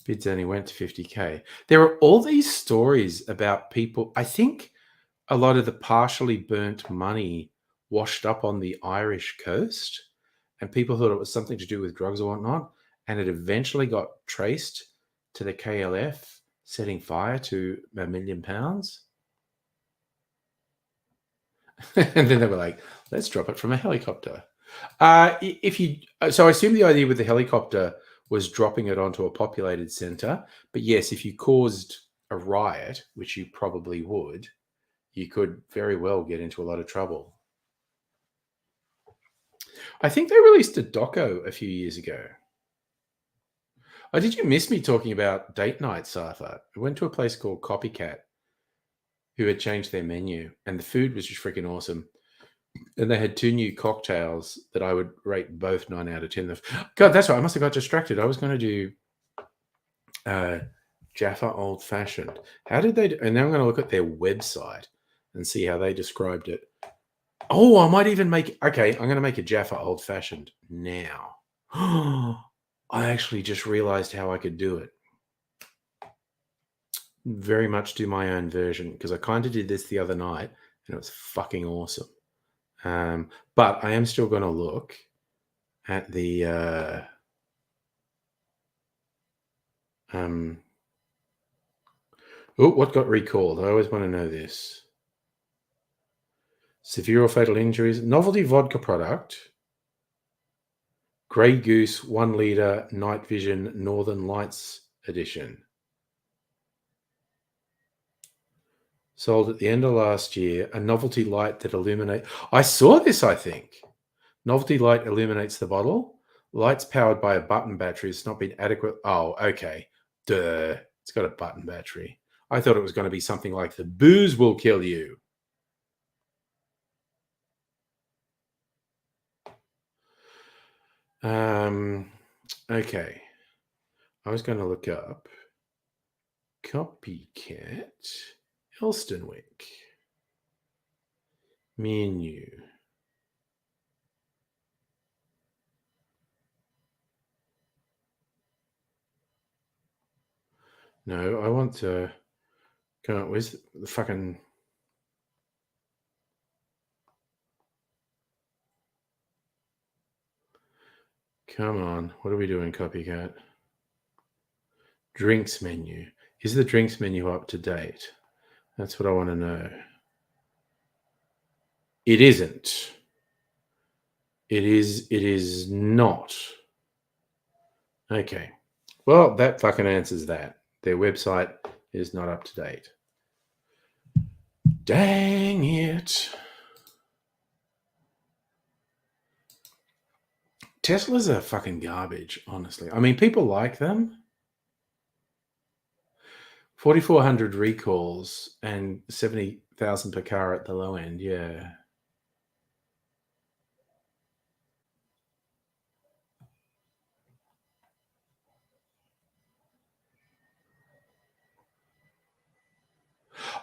Bids only went to 50K. There are all these stories about people. I think a lot of the partially burnt money washed up on the Irish coast, and people thought it was something to do with drugs or whatnot. And it eventually got traced to the KLF setting fire to £1 million. And then they were like, let's drop it from a helicopter. So I assume the idea with the helicopter was dropping it onto a populated center. But yes, if you caused a riot, which you probably would, you could very well get into a lot of trouble. I think they released a doco a few years ago. Oh, did you miss me talking about date night, Sartha? I went to a place called Copycat who had changed their menu, and the food was just freaking awesome. And they had 2 new cocktails that I would rate both 9 out of 10. God, that's right. I must have got distracted. I was going to do Jaffa Old Fashioned. How did they do? And now I'm going to look at their website and see how they described it. Oh, I might even make. Okay, I'm going to make a Jaffa Old Fashioned now. I actually just realized how I could do it. Very much do my own version because I kind of did this the other night and it was fucking awesome. But I am still going to look at the what got recalled? I always want to know this. Severe or fatal injuries. Novelty vodka product. Grey Goose 1 litre Night Vision Northern Lights edition. Sold at the end of last year. A novelty light that illuminates. I saw this, I think. Novelty light illuminates the bottle. Lights powered by a button battery. It's not been adequate. Oh, okay. Duh. It's got a button battery. I thought it was going to be something like the booze will kill you. Okay. I was going to look up Copycat Elstonwick menu. No, I want to go. Where's the fucking? Come on, what are we doing, Copycat? Drinks menu. Is the drinks menu up to date? That's what I want to know. It isn't. It is not. Okay. Well, that fucking answers that. Their website is not up to date. Dang it. Teslas are fucking garbage, honestly. I mean, people like them. 4,400 recalls and 70,000 per car at the low end. Yeah.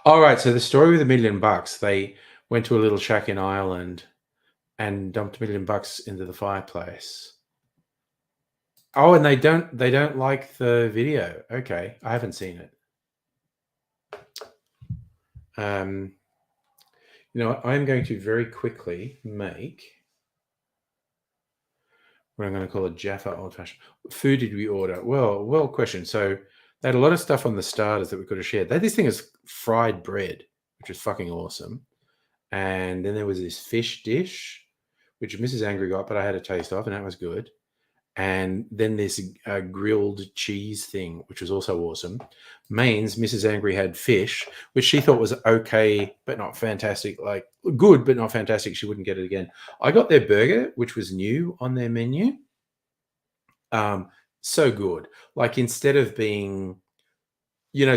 All right. So the story with $1 million, they went to a little shack in Ireland and dumped $1 million into the fireplace. Oh, and they don't like the video. Okay, I haven't seen it. I'm going to very quickly make what I'm going to call a Jaffa old fashioned. Food did we order? Well, question. So they had a lot of stuff on the starters that we could have shared. They had this thing as fried bread, which was fucking awesome. And then there was this fish dish, which Mrs. Angry got, but I had a taste of, and that was good. And then this grilled cheese thing, which was also awesome. Means Mrs. Angry had fish, which she thought was okay, but not fantastic. Like good, but not fantastic. She wouldn't get it again. I got their burger, which was new on their menu. So good. Like instead of being,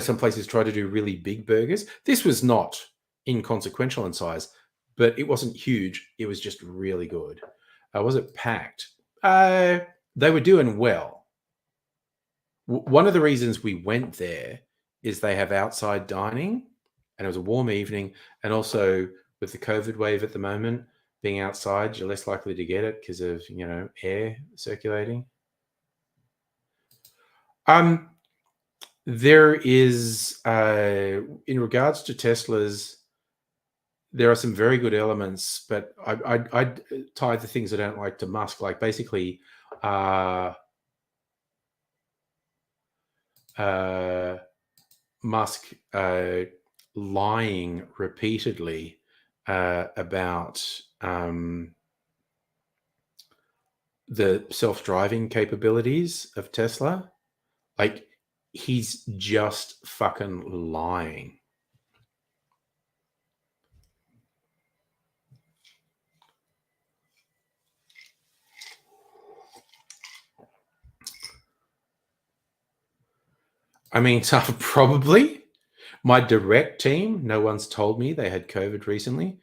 some places try to do really big burgers. This was not inconsequential in size, but it wasn't huge. It was just really good. Was it packed? They were doing well. One of the reasons we went there is they have outside dining, and it was a warm evening. And also with the COVID wave at the moment, being outside, you're less likely to get it because of, air circulating. There is, in regards to Teslas, there are some very good elements, but I'd tie the things I don't like to Musk, like basically Musk lying repeatedly about the self-driving capabilities of Tesla. Like, he's just fucking lying. I mean, probably my direct team, no one's told me they had COVID recently.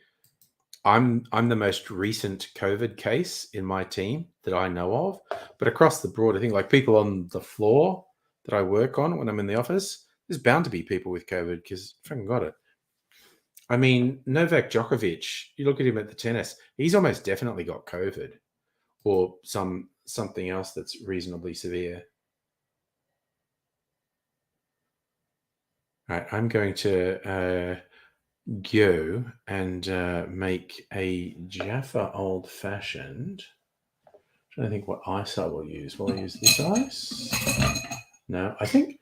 I'm the most recent COVID case in my team that I know of. But across the board, I think like people on the floor that I work on when I'm in the office, there's bound to be people with COVID because I fucking got it. I mean, Novak Djokovic, you look at him at the tennis, he's almost definitely got COVID or something else that's reasonably severe. All right, I'm going to go and make a Jaffa Old Fashioned. I'm trying to think what ice I will use. Will I use this ice? No, I think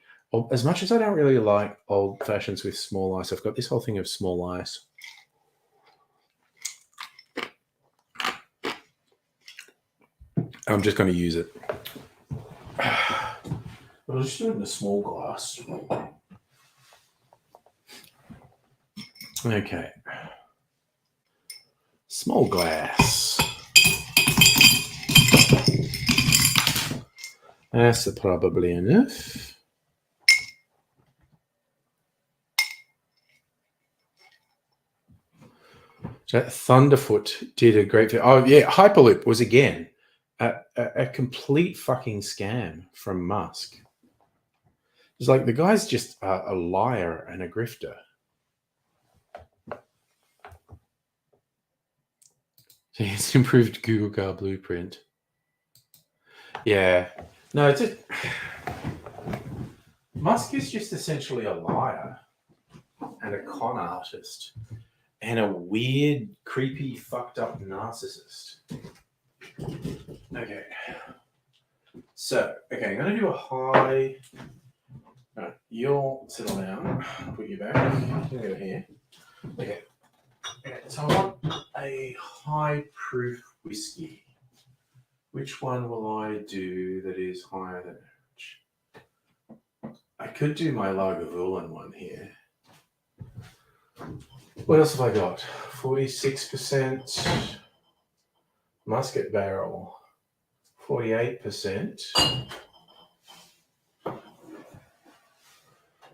as much as I don't really like Old Fashions with small ice, I've got this whole thing of small ice. I'm just going to use it. But I'll just do it in a small glass. Okay. Small glass. That's probably enough. So Thunderfoot did a great video. Oh, yeah. Hyperloop was, again, a complete fucking scam from Musk. It's like the guy's just a liar and a grifter. So it's improved Google Car Blueprint. Yeah. No, it's Musk is just essentially a liar and a con artist and a weird, creepy, fucked up narcissist. Okay. So, I'm going to do a high... Right, you'll settle down. I'll put you back. You go here. Okay. So I want a high proof whiskey. Which one will I do that is higher than average? I could do my Lagavulin one here. What else have I got? 46% musket barrel. 48%.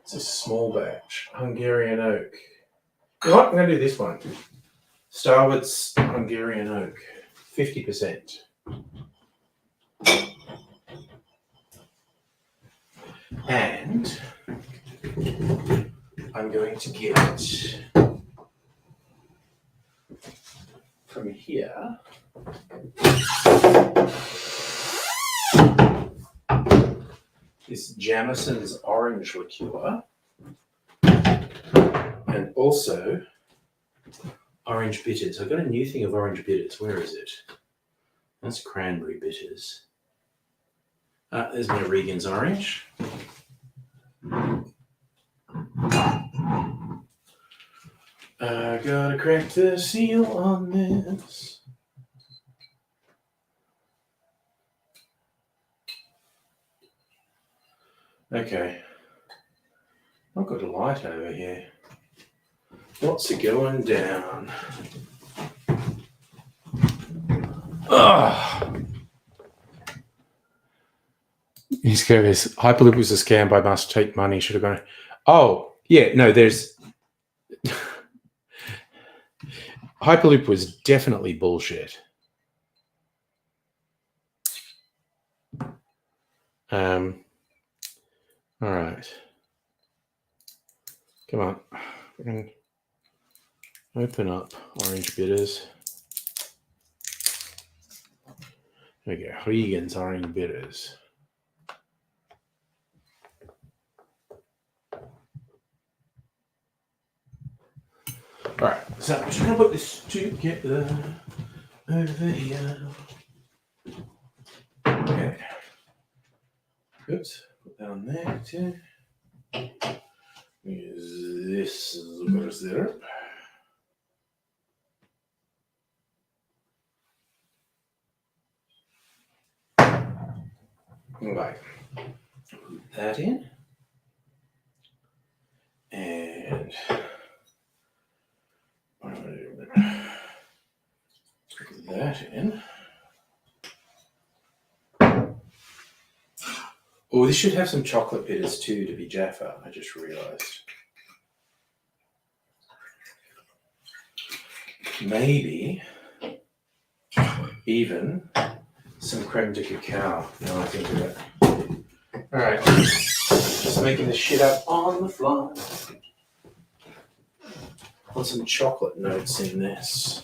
It's a small batch. Hungarian oak. You know what? I'm going to do this one. Starwood's Hungarian oak. 50%. And I'm going to get from here is Jamison's orange liqueur. And also orange bitters. I've got a new thing of orange bitters. Where is it? That's cranberry bitters. There's my Regan's orange. I gotta crack the seal on this. Okay. I've got a light over here. What's it going down? Ugh. He's curious. Hyperloop was a scam. I must take money. Should have gone. Oh, yeah. No, there's. Hyperloop was definitely bullshit. All right. Come on. We can open up orange bitters. There we go. Regan's orange bitters. All right, so I'm just going to put this together over here. Okay. Oops, put that on there too. Use this sugar syrup. Right. Put that in. And put that in. Oh, this should have some chocolate bitters too to be Jaffa, I just realised. Maybe even some creme de cacao, now I think of it. Alright, just making this shit up on the fly. Want some chocolate notes in this.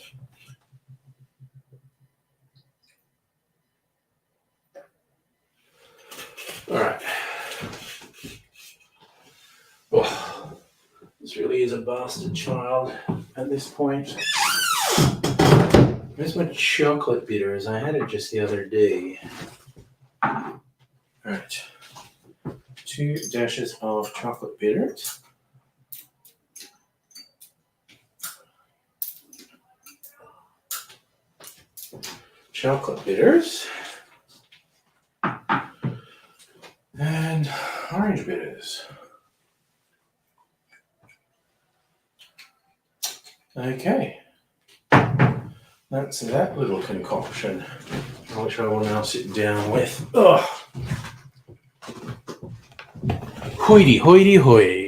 Alright. Oh, this really is a bastard child at this point. Where's my chocolate bitters? I had it just the other day. Alright. 2 dashes of chocolate bitters. Chocolate bitters. And orange bitters. Okay. That's that little concoction, which I will now sit down with. Ugh. Hoity, hoity, hoy.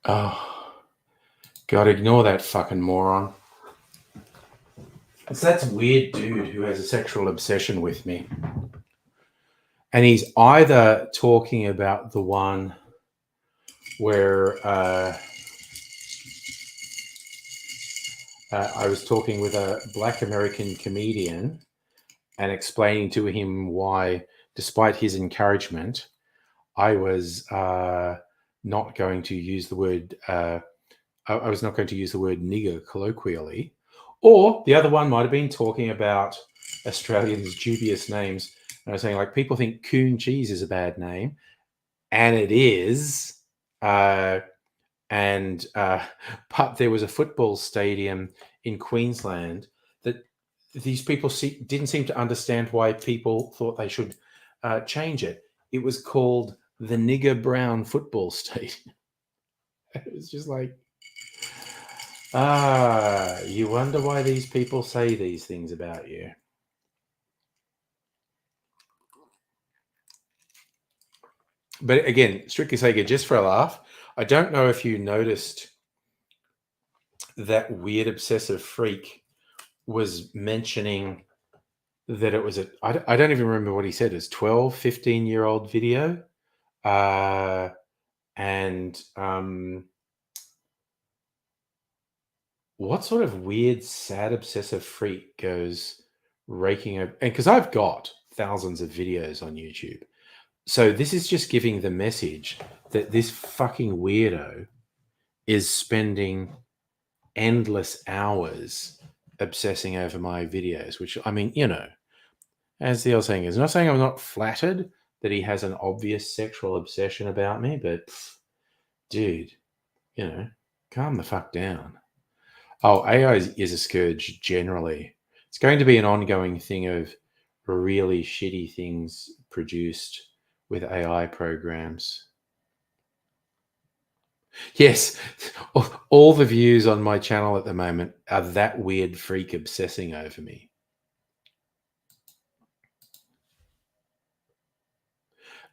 Oh, God, ignore that fucking moron. It's that weird dude who has a sexual obsession with me. And he's either talking about the one where I was talking with a Black American comedian and explaining to him why, despite his encouragement, I was not going to use the word I was not going to use the word nigger colloquially. Or the other one might have been talking about Australians' dubious names. And I was saying, like, people think coon cheese is a bad name, and it is. But there was a football stadium in Queensland that these people didn't seem to understand why people thought they should change it. It was called the Nigger Brown Football Stadium. It was just like, you wonder why these people say these things about you. But again, strictly Sega, just for a laugh, I don't know if you noticed that weird obsessive freak was mentioning that it was I don't even remember what he said. It's 12, 15-year-old video. Uh, and what sort of weird, sad, obsessive freak goes raking over? And because I've got thousands of videos on YouTube. So this is just giving the message that this fucking weirdo is spending endless hours obsessing over my videos, which, I mean, as the old saying is, I'm not saying I'm not flattered that he has an obvious sexual obsession about me, but dude, calm the fuck down. Oh, AI is a scourge generally. It's going to be an ongoing thing of really shitty things produced with AI programs. Yes, all the views on my channel at the moment are that weird freak obsessing over me.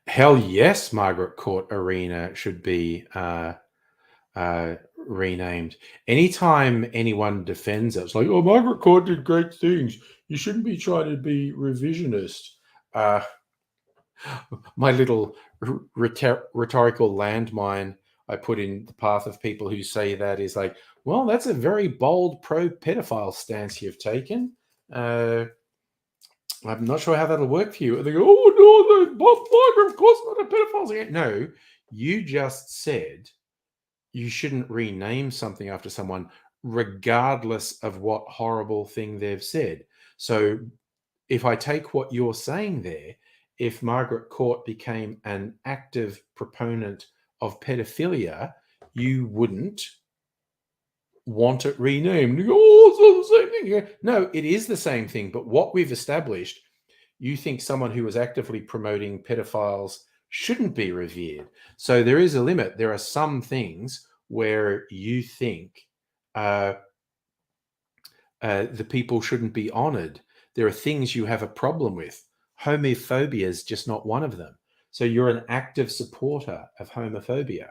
Hell yes, Margaret Court Arena should be renamed. Anytime anyone defends it, it's like, oh, Margaret Court did great things. You shouldn't be trying to be revisionist. Uh, my little rhetorical landmine I put in the path of people who say that is like, well, that's a very bold pro-pedophile stance you've taken. I'm not sure how that'll work for you. And they go, oh no, Bob Margaret, of course not a pedophile. No, you just said you shouldn't rename something after someone, regardless of what horrible thing they've said. So if I take what you're saying there, if Margaret Court became an active proponent of pedophilia, you wouldn't want it renamed. Oh, it's not the same thing. No, it is the same thing. But what we've established, you think someone who was actively promoting pedophiles shouldn't be revered. So there is a limit. There are some things where you think the people shouldn't be honored. There are things you have a problem with. Homophobia is just not one of them. So you're an active supporter of homophobia.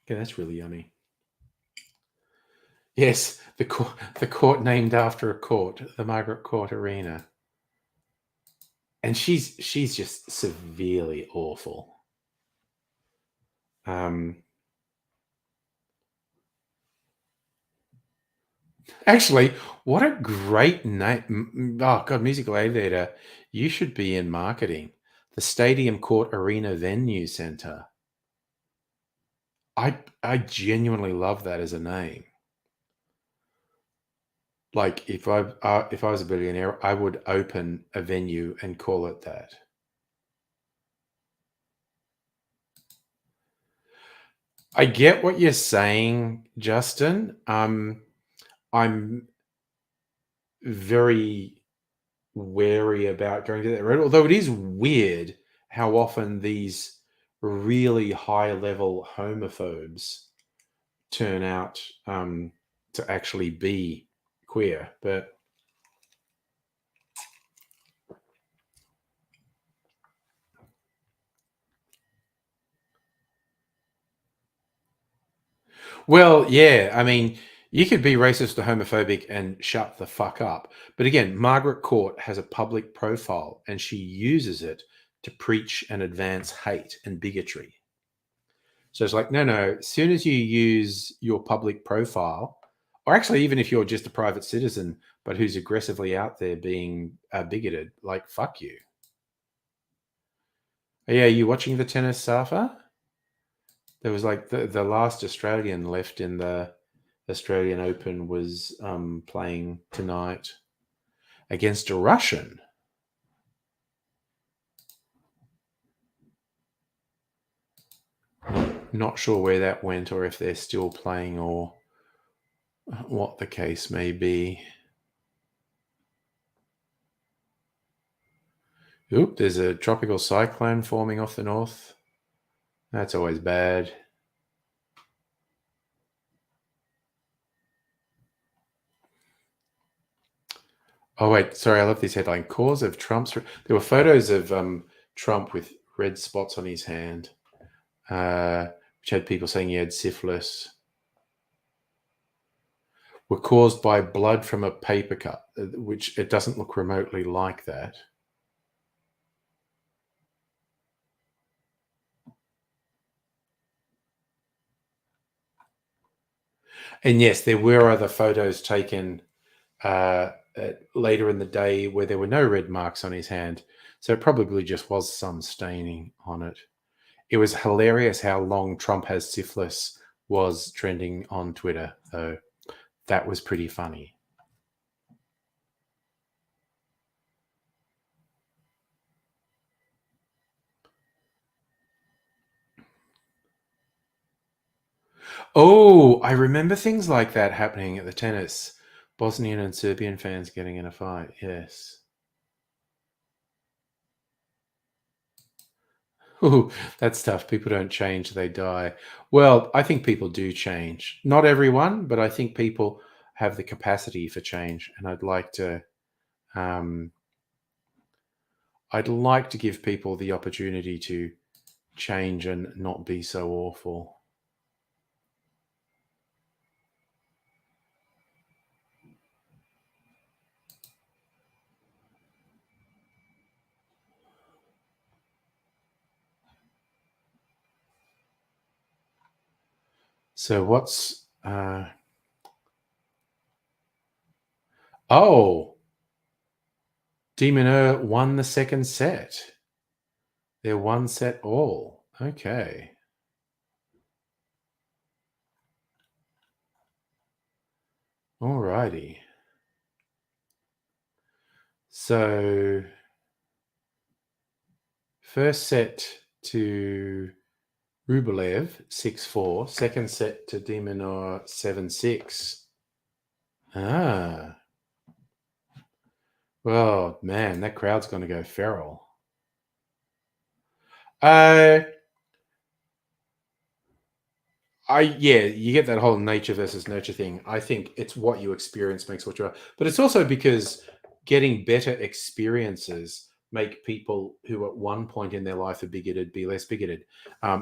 Okay, that's really yummy. Yes, the court named after a court, the Margaret Court Arena. And she's just severely awful. Actually, what a great name. Oh, God, Musical Aviator. You should be in marketing. The Stadium Court Arena Venue Center. I genuinely love that as a name. Like if I was a billionaire, I would open a venue and call it that. I get what you're saying, Justin. I'm very wary about going to that road, although it is weird how often these really high level homophobes turn out to actually be queer. But well, yeah, I mean, you could be racist or homophobic and shut the fuck up. But again, Margaret Court has a public profile and she uses it to preach and advance hate and bigotry. So it's like, no, as soon as you use your public profile, or actually, even if you're just a private citizen, but who's aggressively out there being bigoted, like, fuck you. Yeah, are you watching the tennis, Safa? There was like the last Australian left in the Australian Open was playing tonight against a Russian. Not sure where that went or if they're still playing or what the case may be. Oop, there's a tropical cyclone forming off the north. That's always bad. Oh, wait, sorry, I love this headline. Cause of Trump's... There were photos of Trump with red spots on his hand, which had people saying he had syphilis. were caused by blood from a paper cut, which it doesn't look remotely like that. And yes, there were other photos taken later in the day where there were no red marks on his hand. So it probably just was some staining on it. It was hilarious how long Trump has syphilis was trending on Twitter, though. That was pretty funny. Oh, I remember things like that happening at the tennis. Bosnian and Serbian fans getting in a fight. Yes. Ooh, that's tough. People don't change, they die. Well, I think people do change. Not everyone, but I think people have the capacity for change. And um, I'd like to give people the opportunity to change and not be so awful. So what's oh, Demon won the second set. They're one set all. Okay. Alrighty. So first set to Rublev 6-4. Second set to Demonor 7-6. Ah. Well, man, that crowd's going to go feral. Uh, yeah, you get that whole nature versus nurture thing. I think it's what you experience makes what you are. But it's also because getting better experiences make people who at one point in their life are bigoted be less bigoted.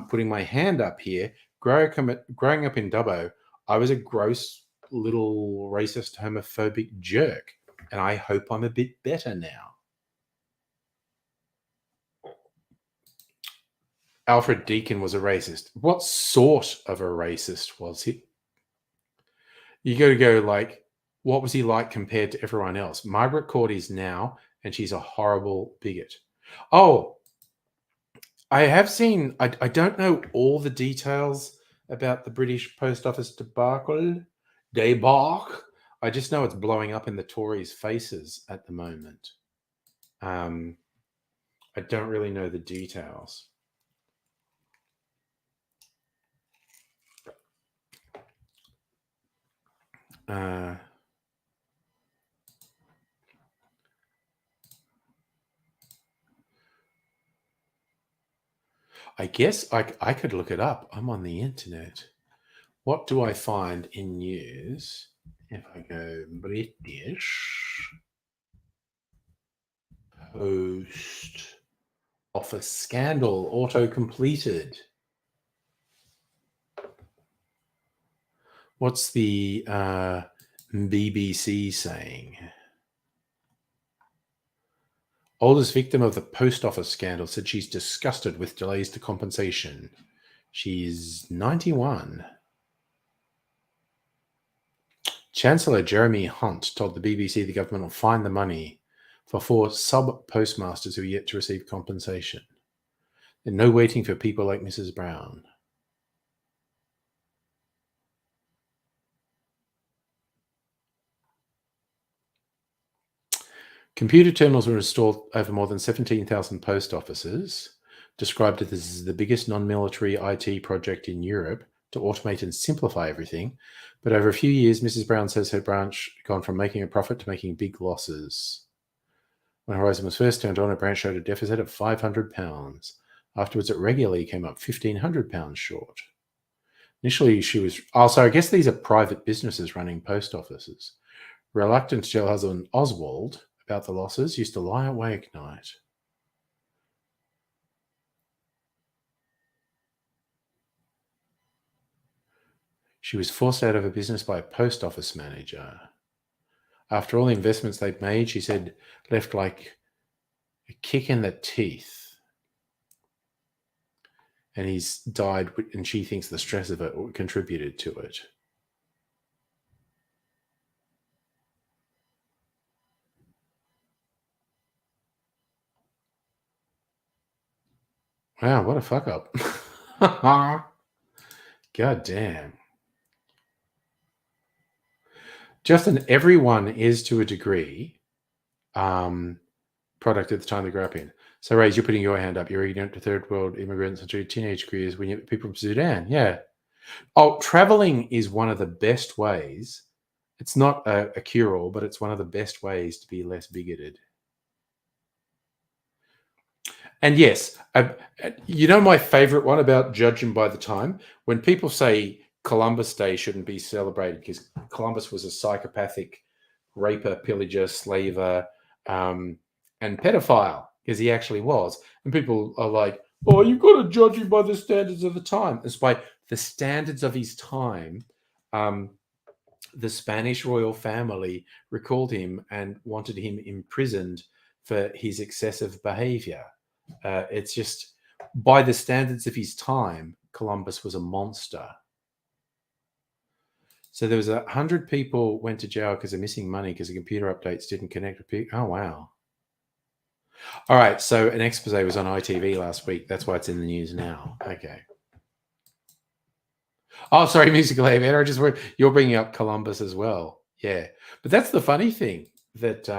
Putting my hand up here, growing up in Dubbo, I was a gross little racist, homophobic jerk. And I hope I'm a bit better now. Alfred Deakin was a racist. What sort of a racist was he? You got to go like, what was he like compared to everyone else? Margaret Court is now, and she's a horrible bigot. Oh, I have seen, I don't know all the details about the British Post Office debacle. I just know it's blowing up in the Tories' faces at the moment. I don't really know the details. I guess I could look it up. I'm on the internet. What do I find in news if I go British Post Office scandal auto completed? What's the BBC saying? Oldest victim of the post office scandal said she's disgusted with delays to compensation. She's 91. Chancellor Jeremy Hunt told the BBC the government will find the money for 4 sub-postmasters who are yet to receive compensation. And no waiting for people like Mrs. Brown. Computer terminals were installed over more than 17,000 post offices, described as the biggest non-military IT project in Europe to automate and simplify everything. But over a few years, Mrs. Brown says her branch gone from making a profit to making big losses. When Horizon was first turned on, her branch showed a deficit of £500. Afterwards, it regularly came up £1,500 short. Initially, she was... Also, I guess these are private businesses running post offices. Reluctant to tell husband Oswald about the losses, used to lie awake night. She was forced out of her business by a post office manager. After all the investments they'd made, she said, left like a kick in the teeth. And he's died, and she thinks the stress of it contributed to it. Wow, what a fuck up. God damn. Justin, everyone is to a degree product at the time they grow up in. So, Ray, you're putting your hand up. You're ignorant to third world immigrants and teenage careers when you people from Sudan. Yeah. Oh, traveling is one of the best ways. It's not a cure-all, but it's one of the best ways to be less bigoted. And yes, you know my favorite one about judging by the time? When people say Columbus Day shouldn't be celebrated because Columbus was a psychopathic raper, pillager, slaver, and pedophile, because he actually was. And people are like, oh, you've got to judge him by the standards of the time. It's by the standards of his time. The Spanish royal family recalled him and wanted him imprisoned for his excessive behavior. It's just, by the standards of his time, Columbus was a monster. So there was 100 people went to jail because of missing money because the computer updates didn't connect with people. Oh, wow. All right. So an expose was on ITV last week. That's why it's in the news now. Okay. Oh, sorry, musical aviator. I just worried you're bringing up Columbus as well. Yeah. But that's the funny thing that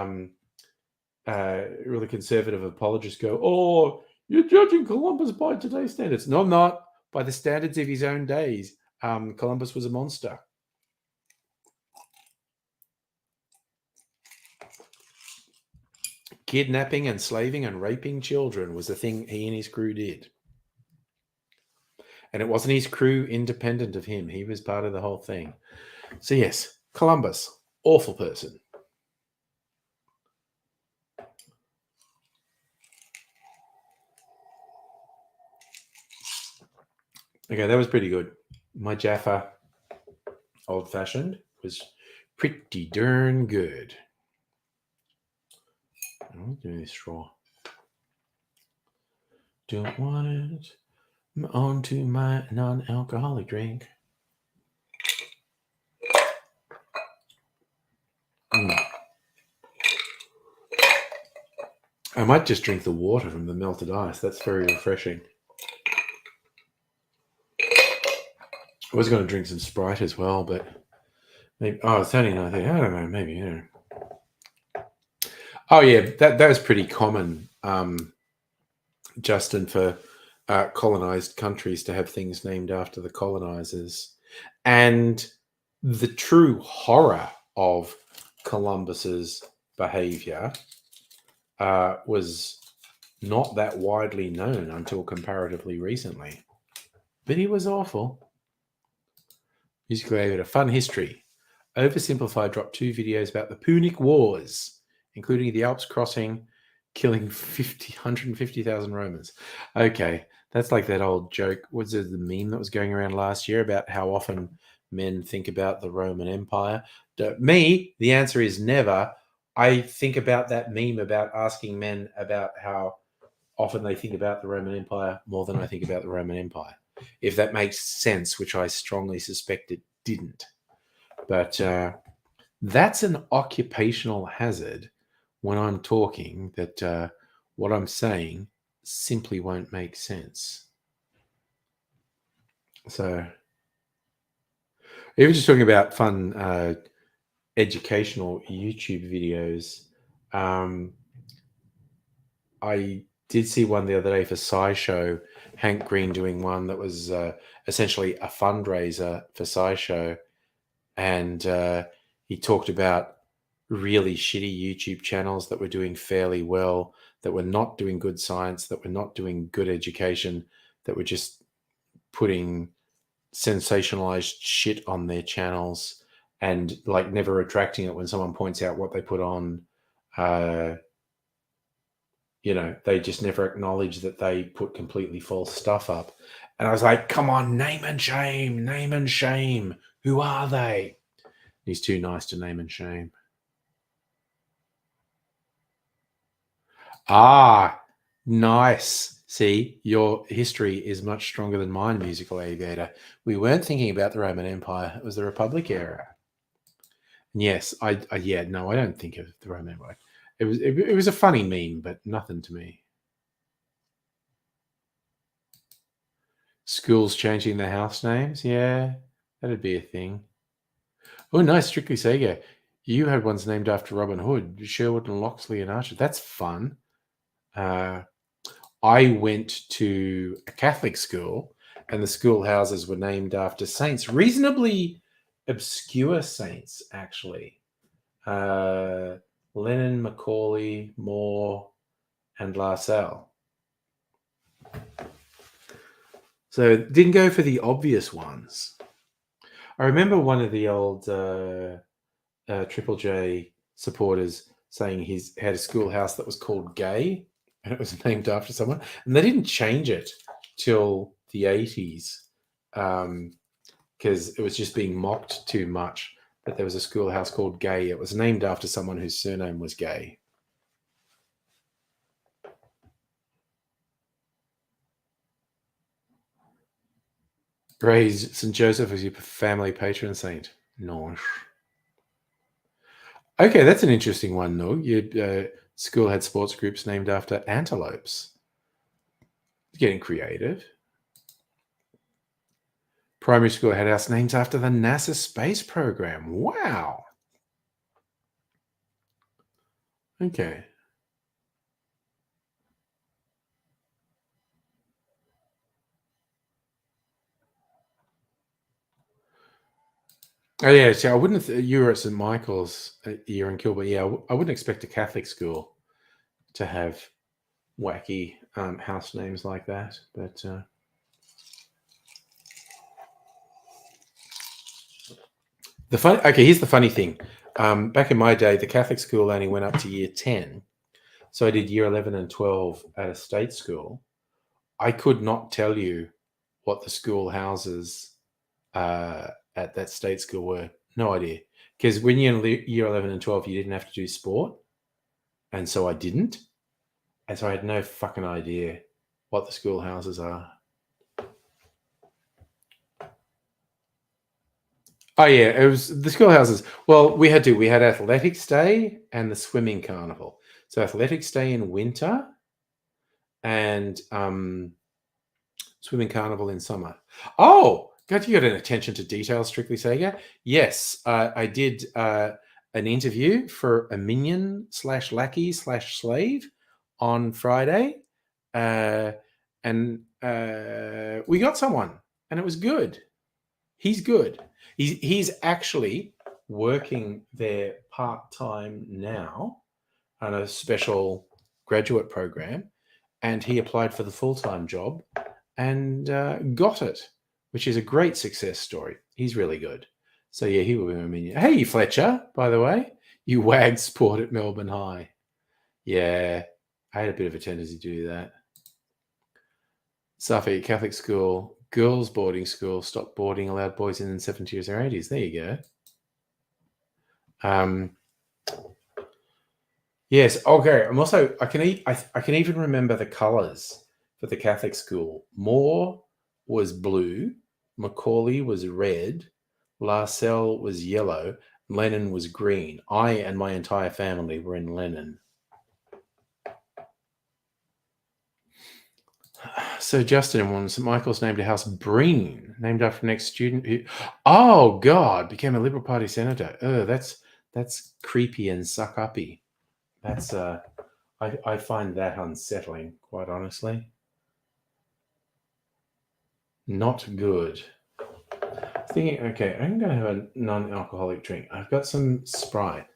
really conservative apologists go, oh, you're judging Columbus by today's standards. No, I'm not. By the standards of his own days, Columbus was a monster. Kidnapping, enslaving, and raping children was the thing he and his crew did. And it wasn't his crew independent of him. He was part of the whole thing. So, yes, Columbus, awful person. Okay, that was pretty good. My Jaffa old-fashioned was pretty darn good. I'm doing this straw. Don't want it onto my non-alcoholic drink. I might just drink the water from the melted ice. That's very refreshing. I was going to drink some Sprite as well, but maybe. Oh, it's only 9:30. I don't know. Maybe, yeah. Oh yeah, that was pretty common, Justin, for colonized countries to have things named after the colonizers. And the true horror of Columbus's behavior was not that widely known until comparatively recently. But he was awful. Musical gave it a fun history. Oversimplified dropped 2 videos about the Punic Wars, including the Alps crossing, killing 150,000 Romans. Okay, that's like that old joke. Was it the meme that was going around last year about how often men think about the Roman Empire? Me, the answer is never. I think about that meme about asking men about how often they think about the Roman Empire more than I think about the Roman Empire. If that makes sense, which I strongly suspect it didn't. But that's an occupational hazard when I'm talking, that what I'm saying simply won't make sense. So even just talking about fun educational YouTube videos, I did see one the other day for SciShow, Hank Green doing one that was essentially a fundraiser for SciShow. And he talked about really shitty YouTube channels that were doing fairly well, that were not doing good science, that were not doing good education, that were just putting sensationalized shit on their channels and like never retracting it when someone points out what they put on. They just never acknowledge that they put completely false stuff up. And I was like, come on, name and shame. Who are they? He's too nice to name and shame. Ah, nice. See, your history is much stronger than mine, musical aviator. We weren't thinking about the Roman Empire. It was the Republic era. And yes, no, I don't think of the Roman Empire. It was a funny meme, but nothing to me. Schools changing their house names, yeah, that'd be a thing. Oh, nice, Strictly Sega. You had ones named after Robin Hood, Sherwood and Locksley and Archer. That's fun. I went to a Catholic school, and the schoolhouses were named after saints, reasonably obscure saints, actually. Lennon, Macaulay, Moore, and Lascelles. So didn't go for the obvious ones. I remember one of the old Triple J supporters saying he's had a schoolhouse that was called Gay, and it was named after someone. And they didn't change it till the 80s because it was just being mocked too much that there was a schoolhouse called Gay. It was named after someone whose surname was Gay. Raise St. Joseph as your family patron saint. Nice. Okay, that's an interesting one, though. Your school had sports groups named after antelopes. Getting creative. Primary school had house names after the NASA space program. Wow. Okay. Oh yeah, so I wouldn't. You were at St. Michael's year in Kilburn. Yeah, I wouldn't expect a Catholic school to have wacky house names like that. But the fun. Okay, here's the funny thing. Back in my day, the Catholic school only went up to year 10, so I did year 11 and 12 at a state school. I could not tell you what the school houses at that state school were. No idea. Because when you're in year 11 and 12, you didn't have to do sport. And so I didn't. And so I had no fucking idea what the school houses are. Oh, yeah. It was the school houses. Well, we had athletics day and the swimming carnival. So athletics day in winter and swimming carnival in summer. Oh, God, you got an attention to detail, Strictly Sega. Yes, I did an interview for a minion / lackey / slave on Friday, and we got someone, and it was good. He's good. He's actually working there part-time now on a special graduate program, and he applied for the full-time job and got it, which is a great success story. He's really good. So yeah, he will be a minion. Hey, Fletcher, by the way, you wagged sport at Melbourne High. Yeah, I had a bit of a tendency to do that. Suffolk Catholic school, girls' boarding school, stopped boarding, allowed boys in the 70s or 80s. There you go. Yes. Okay. I'm also. I can even remember the colours for the Catholic school. Moore was blue, Macaulay was red, Lascelles was yellow, Lennon was green. I and my entire family were in Lennon. So Justin in St. Michael's named a house Breen, named after an ex-student who, oh God, became a Liberal Party senator. Oh, that's creepy and suck-uppy. That's I find that unsettling, quite honestly. Not good. Thinking, okay, I'm going to have a non-alcoholic drink. I've got some Sprite,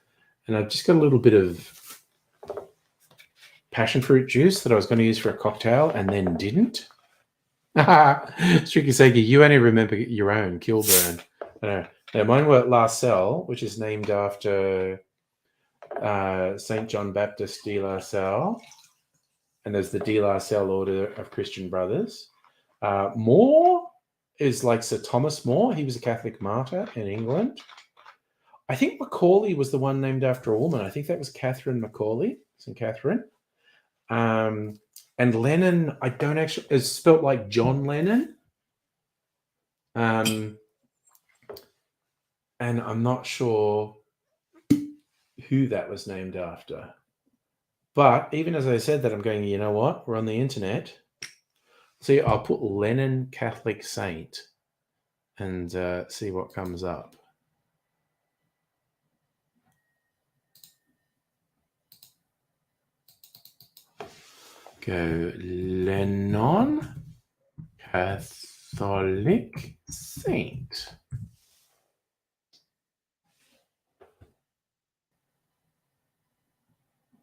and I've just got a little bit of passion fruit juice that I was going to use for a cocktail and then didn't. Strictly Sega, you only remember your own, Kilburn. Now, mine were Lascelles, which is named after St. John Baptist de La Salle, and there's the de La Salle Order of Christian Brothers. Moore is like Sir Thomas More. He was a Catholic martyr in England. I think Macaulay was the one named after a woman. I think that was Catherine Macaulay, St. Catherine. And Lennon, I don't actually, is spelt like John Lennon. And I'm not sure who that was named after. But even as I said that, I'm going, you know what? We're on the internet. See, I'll put Lennon Catholic Saint and see what comes up. Go Lennon Catholic Saint.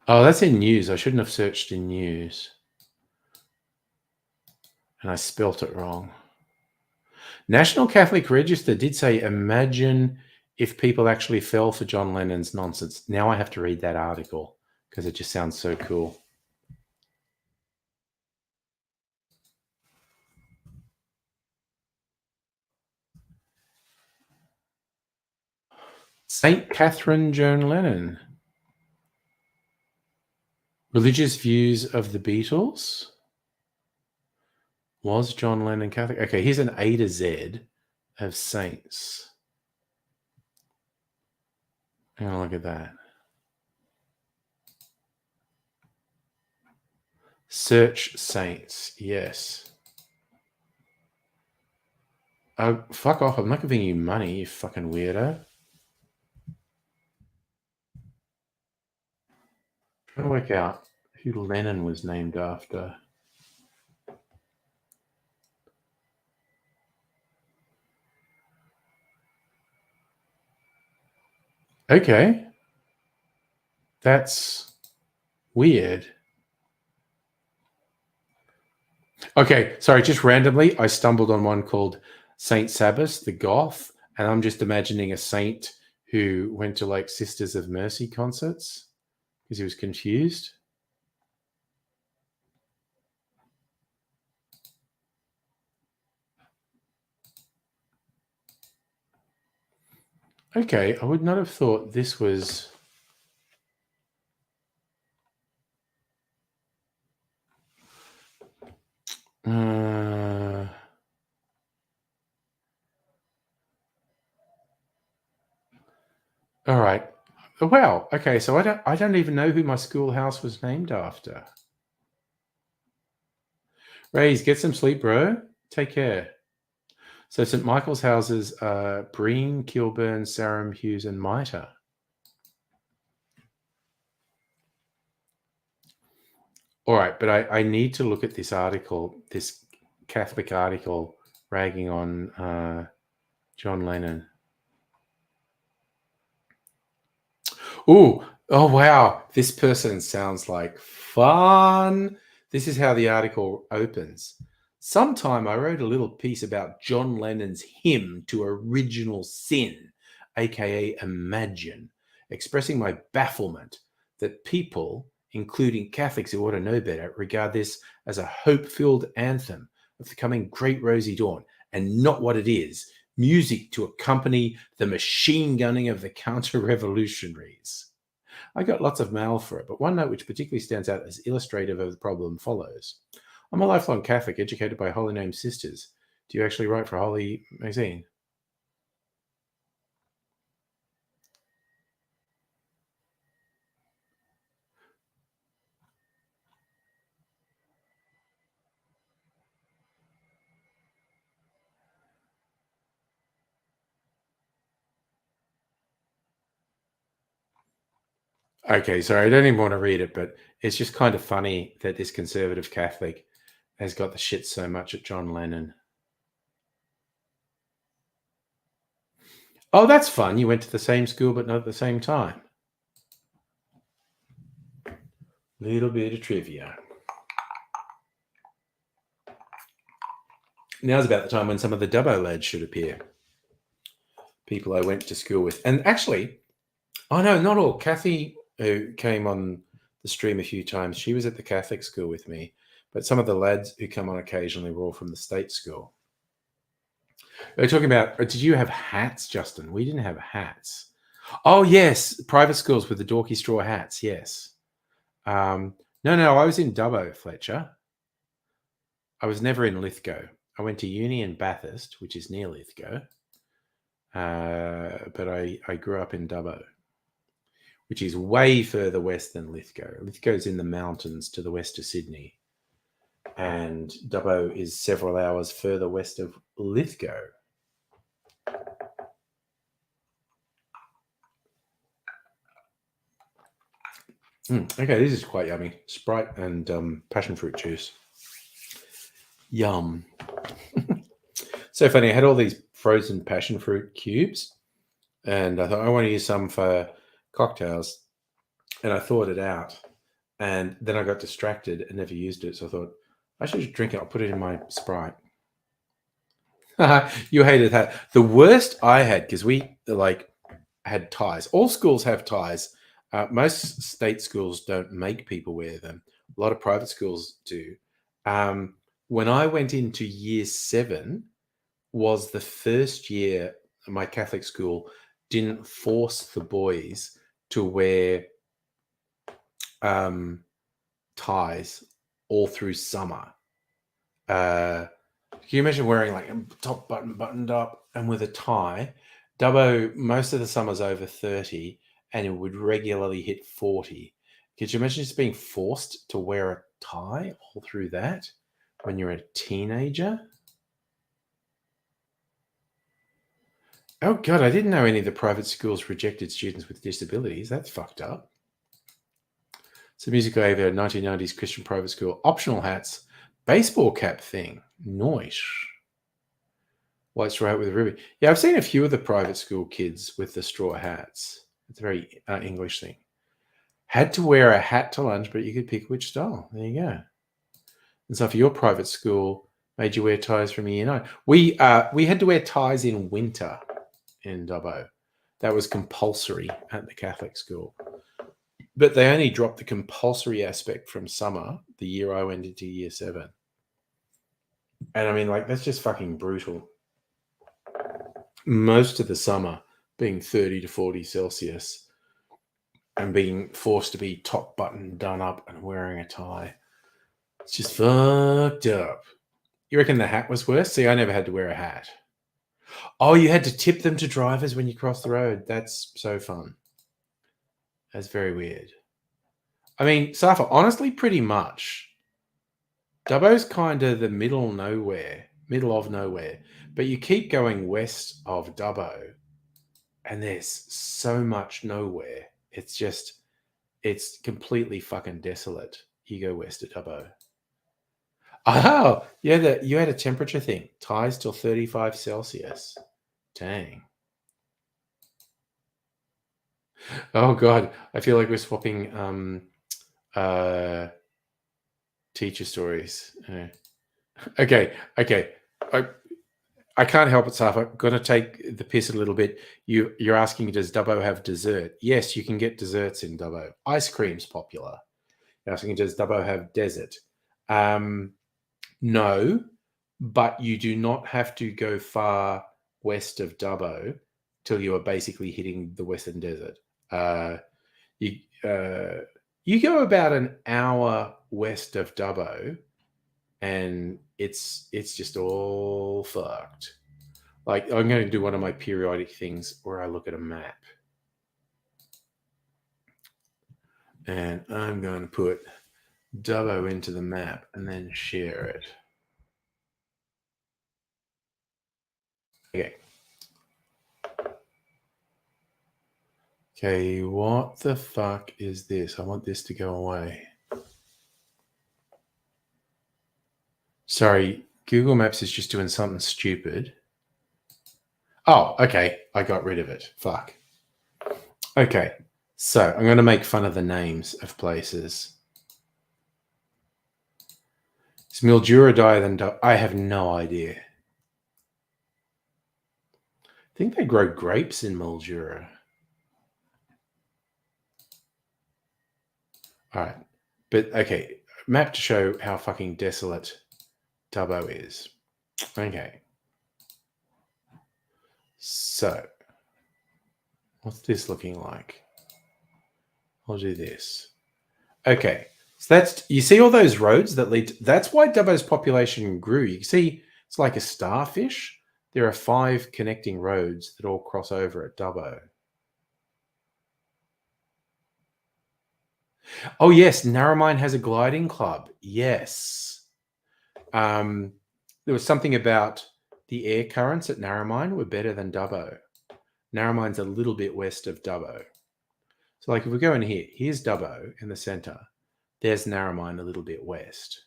Oh, that's in news. I shouldn't have searched in news. And I spelt it wrong. National Catholic Register did say, imagine if people actually fell for John Lennon's nonsense. Now I have to read that article because it just sounds so cool. St. Catherine Joan Lennon. Religious views of the Beatles. Was John Lennon Catholic? Okay, here's an A to Z of saints. Oh, look at that. Search saints. Yes. Oh, fuck off. I'm not giving you money, you fucking weirdo. Trying to work out who Lennon was named after. Okay. That's weird. Okay, sorry, just randomly, I stumbled on one called Saint Sabas, the Goth, and I'm just imagining a saint who went to like Sisters of Mercy concerts because he was confused. Okay, I would not have thought this was... all right. Wow. Okay, so I don't even know who my schoolhouse was named after. Rays, get some sleep, bro. Take care. So St. Michael's houses are Breen, Kilburn, Sarum, Hughes, and Mitre. All right, but I need to look at this article, this Catholic article ragging on John Lennon. Oh, wow. This person sounds like fun. This is how the article opens. Sometime I wrote a little piece about John Lennon's hymn to original sin, aka Imagine, expressing my bafflement that people, including Catholics who ought to know better, regard this as a hope-filled anthem of the coming great rosy dawn, and not what it is, music to accompany the machine gunning of the counter-revolutionaries. I got lots of mail for it, but one note which particularly stands out as illustrative of the problem follows. I'm a lifelong Catholic, educated by Holy Name Sisters. Do you actually write for Holy Magazine? Okay, sorry, I don't even want to read it, but it's just kind of funny that this conservative Catholic has got the shit so much at John Lennon. Oh, that's fun. You went to the same school, but not at the same time. Little bit of trivia. Now's about the time when some of the Dubbo lads should appear. People I went to school with. And actually, oh no, not all. Kathy, who came on the stream a few times, she was at the Catholic school with me. But some of the lads who come on occasionally were all from the state school. We're talking about, did you have hats, Justin? We didn't have hats. Oh, yes. Private schools with the dorky straw hats. Yes. No, I was in Dubbo, Fletcher. I was never in Lithgow. I went to uni in Bathurst, which is near Lithgow. But I grew up in Dubbo, which is way further west than Lithgow. Lithgow's in the mountains to the west of Sydney. And Dubbo is several hours further west of Lithgow. Okay, this is quite yummy. Sprite and passion fruit juice. Yum. So funny. I had all these frozen passion fruit cubes, and I thought I want to use some for cocktails, and I thought it out, and then I got distracted and never used it. So I thought I should just drink it. I'll put it in my Sprite. You hated that. The worst I had, because we had ties. All schools have ties. Most state schools don't make people wear them. A lot of private schools do. When I went into year 7, was the first year my Catholic school didn't force the boys to wear ties all through summer. Can you imagine wearing like a top button buttoned up and with a tie? Dubbo, most of the summer's over 30 and it would regularly hit 40. Could you imagine just being forced to wear a tie all through that when you're a teenager? Oh, God, I didn't know any of the private schools rejected students with disabilities. That's fucked up. So Musical Ava, 1990s Christian private school, optional hats, baseball cap thing. Nice. White straw hat with a ruby. Yeah, I've seen a few of the private school kids with the straw hats. It's a very English thing. Had to wear a hat to lunch, but you could pick which style. There you go. And so for your private school, made you wear ties from year 9. We had to wear ties in winter in Dubbo. That was compulsory at the Catholic school. But they only dropped the compulsory aspect from summer the year I went into year 7. And I mean, that's just fucking brutal. Most of the summer being 30 to 40 Celsius and being forced to be top button done up and wearing a tie. It's just fucked up. You reckon the hat was worse? See, I never had to wear a hat. Oh, you had to tip them to drivers when you crossed the road. That's so fun. That's very weird. I mean, Safa, honestly, pretty much. Dubbo's kind of the middle of nowhere. But you keep going west of Dubbo, and there's so much nowhere. It's completely fucking desolate. You go west of Dubbo. Oh, yeah, you had a temperature thing. Ties till 35 Celsius. Dang. Oh, God. I feel like we're swapping teacher stories. Okay. I can't help it, Safa. I'm going to take the piss a little bit. You're asking, does Dubbo have dessert? Yes, you can get desserts in Dubbo. Ice cream's popular. You're asking, does Dubbo have desert? No, but you do not have to go far west of Dubbo till you are basically hitting the Western Desert. You go about an hour west of Dubbo, and it's just all fucked. Like, I'm going to do one of my periodic things where I look at a map, and I'm going to put Dubbo into the map and then share it. Okay, what the fuck is this? I want this to go away. Sorry, Google Maps is just doing something stupid. Oh, okay. I got rid of it. Fuck. Okay, so I'm going to make fun of the names of places. Is Mildura drier than I have no idea. I think they grow grapes in Mildura. All right. But, okay, map to show how fucking desolate Dubbo is. Okay. So, what's this looking like? I'll do this. Okay. So that's, you see all those roads that lead to, that's why Dubbo's population grew. You can see it's like a starfish. There are 5 connecting roads that all cross over at Dubbo. Oh yes, Narromine has a gliding club. Yes. There was something about the air currents at Narromine were better than Dubbo. Narromine's a little bit west of Dubbo. So like if we go in here, here's Dubbo in the center. There's Narromine a little bit west.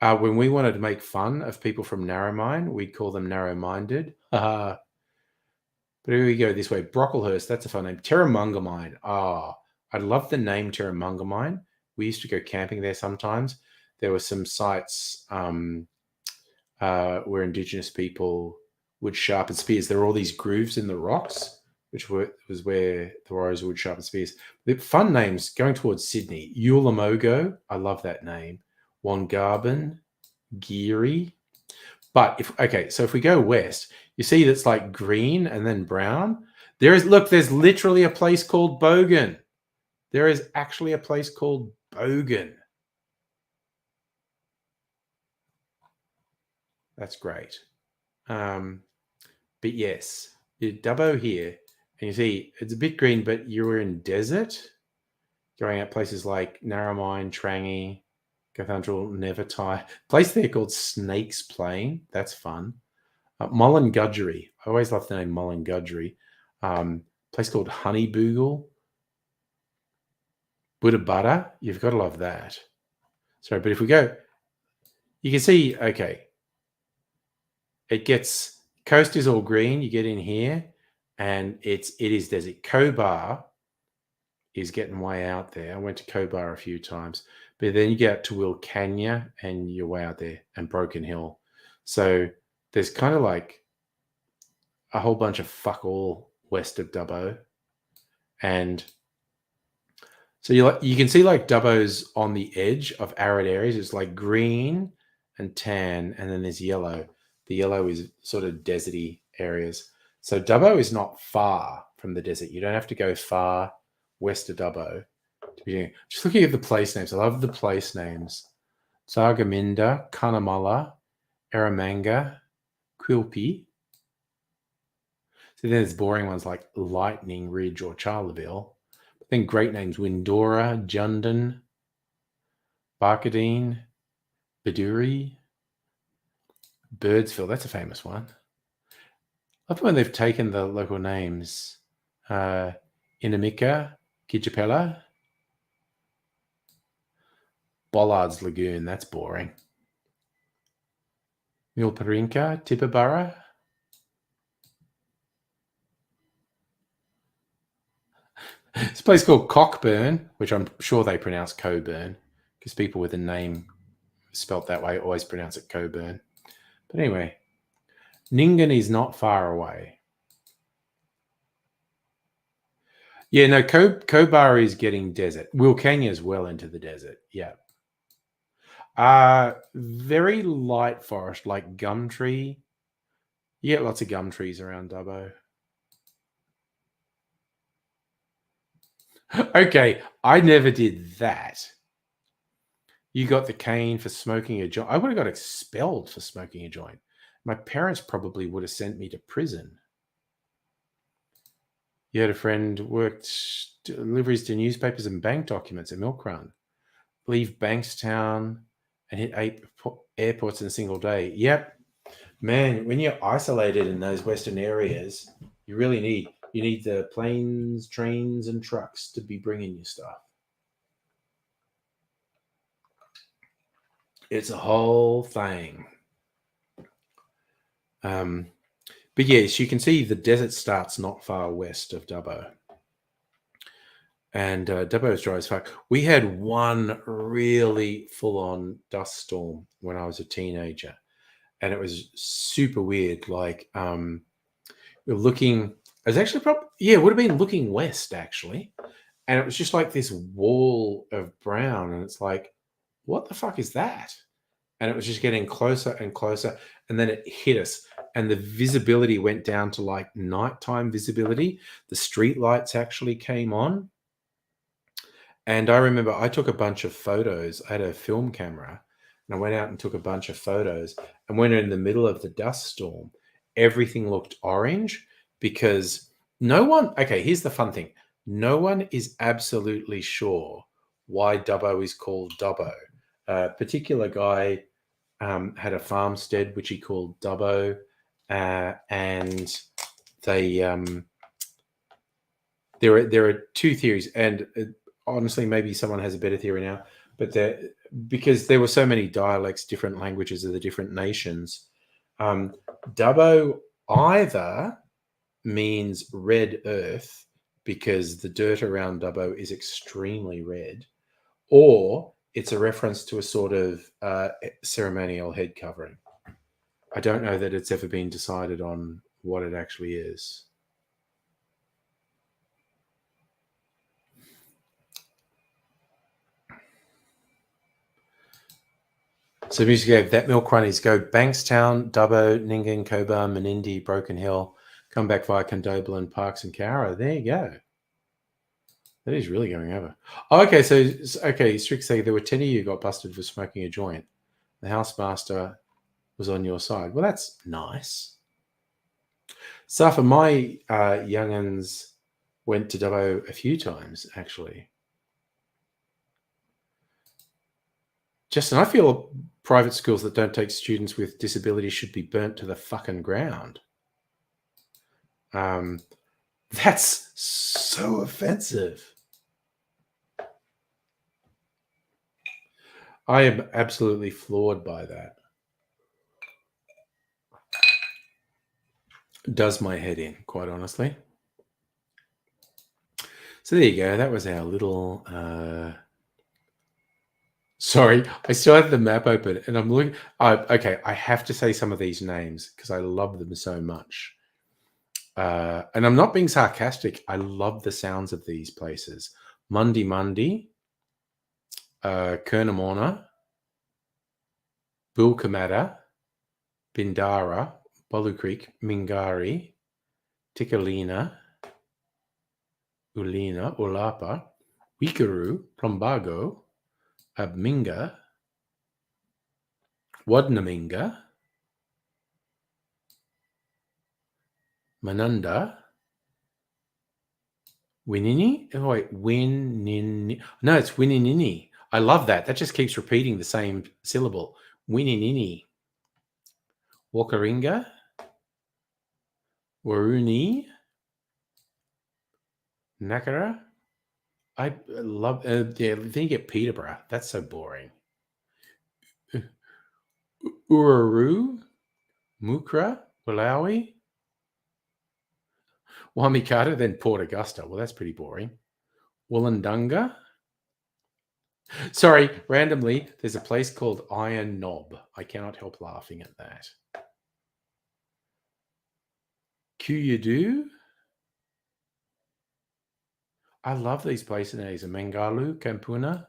When we wanted to make fun of people from Narromine, we'd call them narrow-minded. But here we go this way. Brocklehurst, that's a fun name. Terramungamine. I love the name Terramungamine. We used to go camping there sometimes. There were some sites where Indigenous people would sharpen spears. There were all these grooves in the rocks, which was where the warriors would sharpen spears. The fun names going towards Sydney. Eulamogo, I love that name. Wongarbin, Geary. But if we go west, you see that's like green and then brown. There's literally a place called Bogan. There is actually a place called Bogan. That's great. But yes, you Dubbo here, and you see it's a bit green, but you're in desert, going at places like Narromine, Trangie, Cathedral, Nevertie. Place there called Snakes Plain. That's fun. Mullingadgery. I always love the name Mullingadgery. Place called Honeyboogle. Buddha Butter. You've got to love that. Sorry, but if we go, you can see, okay, it gets, coast is all green. You get in here and it is desert. Cobar is getting way out there. I went to Cobar a few times, but then you get to Wilcannia and you're way out there, and Broken Hill. So there's kind of like a whole bunch of fuck all west of Dubbo. And so you can see like Dubbo's on the edge of arid areas. It's like green and tan, and then there's yellow. The yellow is sort of deserty areas. So Dubbo is not far from the desert. You don't have to go far west of Dubbo. Just looking at the place names. I love the place names. Zargaminda, Cunnamulla, Eromanga, Quilpie. So then there's boring ones like Lightning Ridge or Charleville. But then great names: Windora, Jundon, Barcadine, Beduri, Birdsville. That's a famous one. I love when they've taken the local names. Inamika, Kijapella, Bollard's Lagoon. That's boring. Milparinka, Tippabara. It's a place called Cockburn, which I'm sure they pronounce Coburn, because people with a name spelt that way always pronounce it Coburn. But anyway, Ningen is not far away. Yeah, no, Cobar is getting desert. Wilcannia is well into the desert. Yeah. Very light forest, like gum tree. You get lots of gum trees around Dubbo. Okay, I never did that. You got the cane for smoking a joint. I would have got expelled for smoking a joint. My parents probably would have sent me to prison. You had a friend worked deliveries to newspapers and bank documents at Milk Run. Leave Bankstown and hit 8 airports in a single day. Yep. Man, when you're isolated in those western areas, you really need the planes, trains, and trucks to be bringing you stuff. It's a whole thing. But yes, you can see the desert starts not far west of Dubbo. And Dubbo is dry as fuck. We had one really full-on dust storm when I was a teenager. And it was super weird. Like, we're looking, it was actually it would have been looking west, actually. And it was just like this wall of brown. And it's like, what the fuck is that? And it was just getting closer and closer. And then it hit us. and the visibility went down to like nighttime visibility. The street lights actually came on. And I remember I took a bunch of photos. I had a film camera and I went out and took a bunch of photos. And when in the middle of the dust storm, everything looked orange because no one, okay, here's the fun thing. No one is absolutely sure why Dubbo is called Dubbo. A particular guy had a farmstead which he called Dubbo, and they there are two theories, and honestly, maybe someone has a better theory now, but because there were so many dialects, different languages of the different nations, Dubbo either means red earth because the dirt around Dubbo is extremely red, or it's a reference to a sort of ceremonial head covering. I don't know that it's ever been decided on what it actually is. So music gave that milk runnies go Bankstown, Dubbo, Nyngan, Cobar, Menindee, Broken Hill, come back via Condobolin, Parks and Cowra. There you go. That is really going over. Oh, okay, Strick say there were 10 of you got busted for smoking a joint. The housemaster was on your side. Well, that's nice. Safa, my young'uns went to Dubbo a few times, actually. Justin, I feel private schools that don't take students with disabilities should be burnt to the fucking ground. That's so offensive. I am absolutely floored by that. Does my head in, quite honestly. So there you go. That was our little... Sorry, I still have the map open and I'm looking... okay, I have to say some of these names because I love them so much. And I'm not being sarcastic. I love the sounds of these places. Mundi Mundi, Kernamona, Bulkamada, Bindara, Bolu Creek, Mingari, Tikalina, Ulina, Ulapa, Wikaru, Plumbago, Abminga, Wadnaminga, Manunda, Winini? Oh, wait, Winini. No, it's Wininini. I love that. That just keeps repeating the same syllable. Wininini. Wakaringa, Waruni, Nakara. I love, then you get Peterborough. That's so boring. Uraru, Mukra, Malawi, Wamikata, then Port Augusta. Well, that's pretty boring. Wollondunga. Sorry, randomly, there's a place called Iron Knob. I cannot help laughing at that. Kuyadu. I love these places names. Mangalu, Kampuna,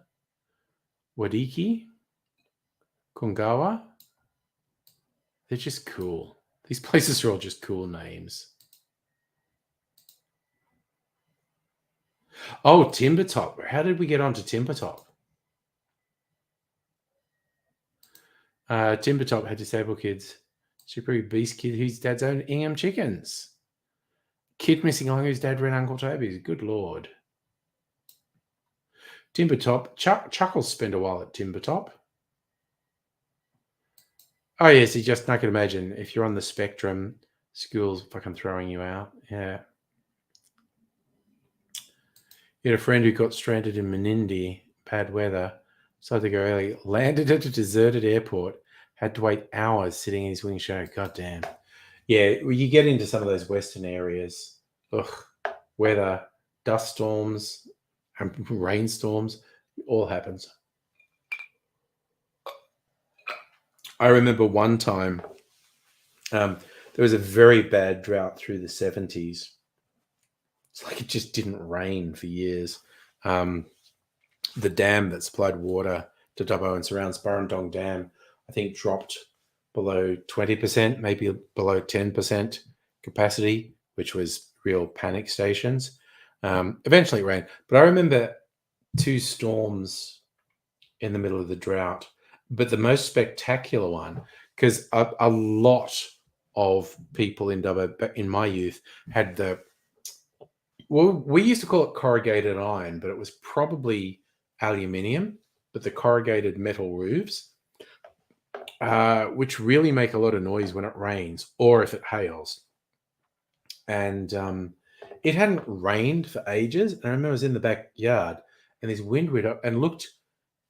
Wadiki, Kungawa. They're just cool. These places are all just cool names. Oh, Timbertop. How did we get onto Timbertop? Timbertop had disabled kids. Super Beast kid whose dad's owned Ingham Chickens. Kid missing along whose dad ran Uncle Toby's. Good Lord. Timbertop. Chuckles spend a while at Timbertop. Oh, yes. You just, I can imagine if you're on the spectrum, school's fucking throwing you out. Yeah. You had a friend who got stranded in Menindee, bad weather, decided to go early, landed at a deserted airport, had to wait hours sitting in his wing show. God damn. Yeah, well, you get into some of those western areas. Ugh, weather, dust storms, and rainstorms, all happens. I remember one time there was a very bad drought through the 70s. It's like it just didn't rain for years. The dam that supplied water to Dubbo and surrounds Burrendong Dam, I think, dropped below 20%, maybe below 10% capacity, which was real panic stations. Eventually it rained. But I remember 2 storms in the middle of the drought. But the most spectacular one, because a lot of people in Dubbo in my youth had we used to call it corrugated iron, but it was probably aluminium, but the corrugated metal roofs, which really make a lot of noise when it rains or if it hails. And it hadn't rained for ages. And I remember I was in the backyard and this wind went up and looked.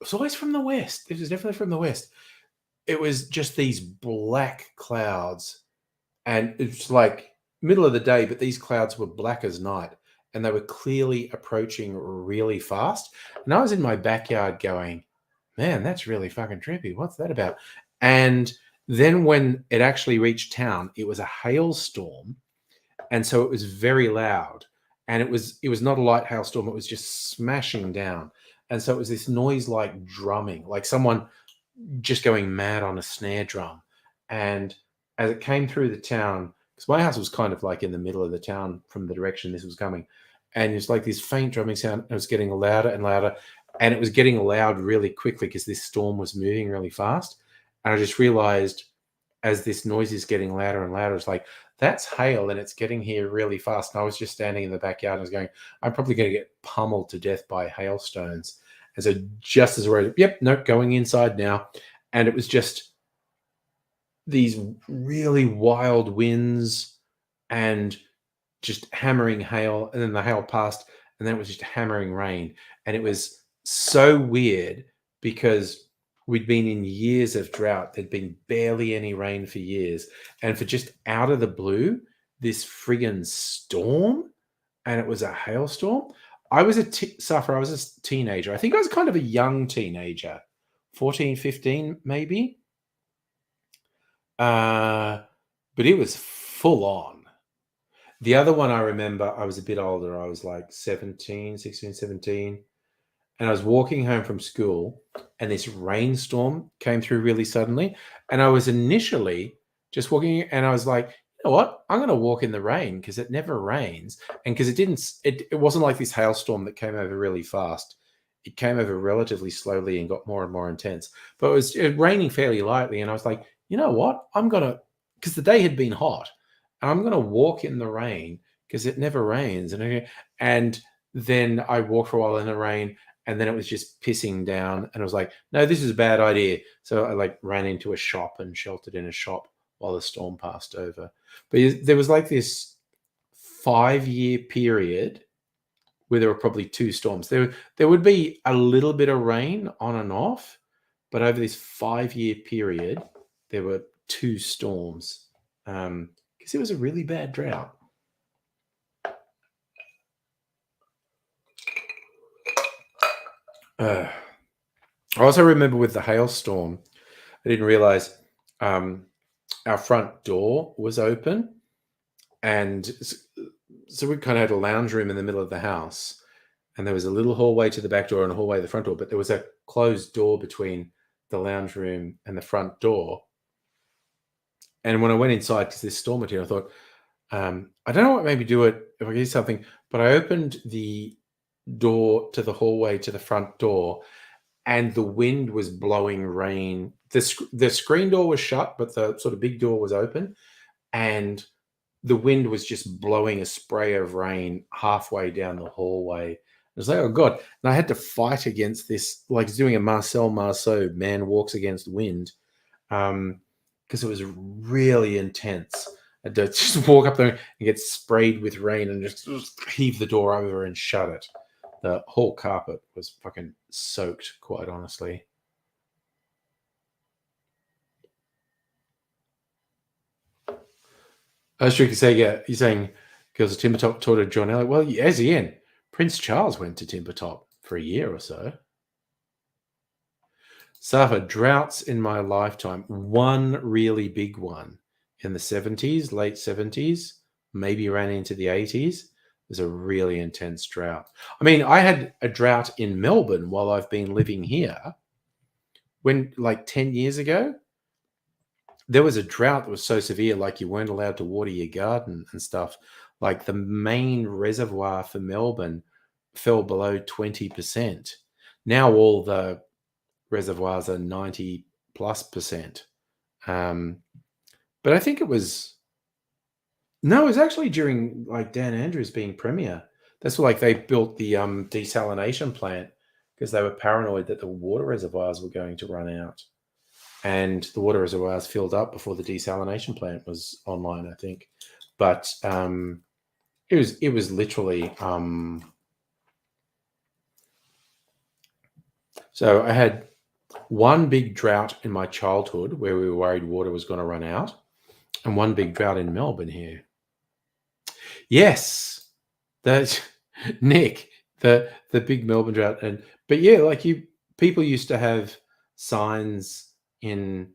It was always from the west. It was definitely from the west. It was just these black clouds, and it's like middle of the day, but these clouds were black as night, and they were clearly approaching really fast. And I was in my backyard going, man, that's really fucking trippy. What's that about? And then when it actually reached town, it was a hailstorm. And so it was very loud. And it was not a light hailstorm, it was just smashing down. And so it was this noise like drumming, like someone just going mad on a snare drum. And as it came through the town, because my house was kind of like in the middle of the town from the direction this was coming, and it was like this faint drumming sound. It was getting louder and louder, and it was getting loud really quickly because this storm was moving really fast. And I just realized as this noise is getting louder and louder, it's like, that's hail and it's getting here really fast. And I was just standing in the backyard and I was going, I'm probably going to get pummeled to death by hailstones. And so just as we're, going inside now. And it was just these really wild winds and just hammering hail. And then the hail passed and then it was just hammering rain. And it was so weird because we'd been in years of drought. There'd been barely any rain for years. And for just out of the blue, this friggin' storm, and it was a hailstorm. I was a teenager. I think I was kind of a young teenager, 14, 15 maybe. But it was full on. The other one I remember, I was a bit older. I was like 16, 17. And I was walking home from school and this rainstorm came through really suddenly. And I was initially just walking and I was like, you know what? I'm going to walk in the rain because it never rains. And because it wasn't like this hailstorm that came over really fast. It came over relatively slowly and got more and more intense. But it was raining fairly lightly. And I was like, you know what? Because the day had been hot. And I'm going to walk in the rain because it never rains. And then I walked for a while in the rain. And then it was just pissing down. And I was like, no, this is a bad idea. So I ran into a shop and sheltered in a shop while the storm passed over. But there was like this 5-year period where there were probably 2 storms. There would be a little bit of rain on and off. But over this 5-year period, there were 2 storms because it was a really bad drought. I also remember with the hailstorm, I didn't realize our front door was open. And so we kind of had a lounge room in the middle of the house. And there was a little hallway to the back door and a hallway to the front door. But there was a closed door between the lounge room and the front door. And when I went inside, because this storm material, I thought, I don't know what made me do it if I get something. But I opened the door to the hallway to the front door, and the wind was blowing rain. The screen door was shut, but the sort of big door was open, and the wind was just blowing a spray of rain halfway down the hallway. I was like, oh God. And I had to fight against this, like doing a Marcel Marceau, man walks against wind, because it was really intense. I had to just walk up there and get sprayed with rain and just heave the door over and shut it. The whole carpet was fucking soaked, quite honestly. I was strictly saying, yeah, you're saying Girls of Timbertop taught at John Elliott. Well, as Ian, Prince Charles went to Timbertop for a year or so. Suffered droughts in my lifetime. One really big one in the 70s, late 70s, maybe ran into the 80s. It was a really intense drought. I mean, I had a drought in Melbourne while I've been living here. When, like 10 years ago, there was a drought that was so severe, like you weren't allowed to water your garden and stuff. Like the main reservoir for Melbourne fell below 20%. Now all the reservoirs are 90 plus percent. But I think it was no, it was actually during like Dan Andrews being premier. That's like they built the desalination plant because they were paranoid that the water reservoirs were going to run out, and the water reservoirs filled up before the desalination plant was online, I think. But it was literally so I had one big drought in my childhood where we were worried water was going to run out, and one big drought in Melbourne here. Yes, that Nick, the big Melbourne drought, and but yeah, like people used to have signs in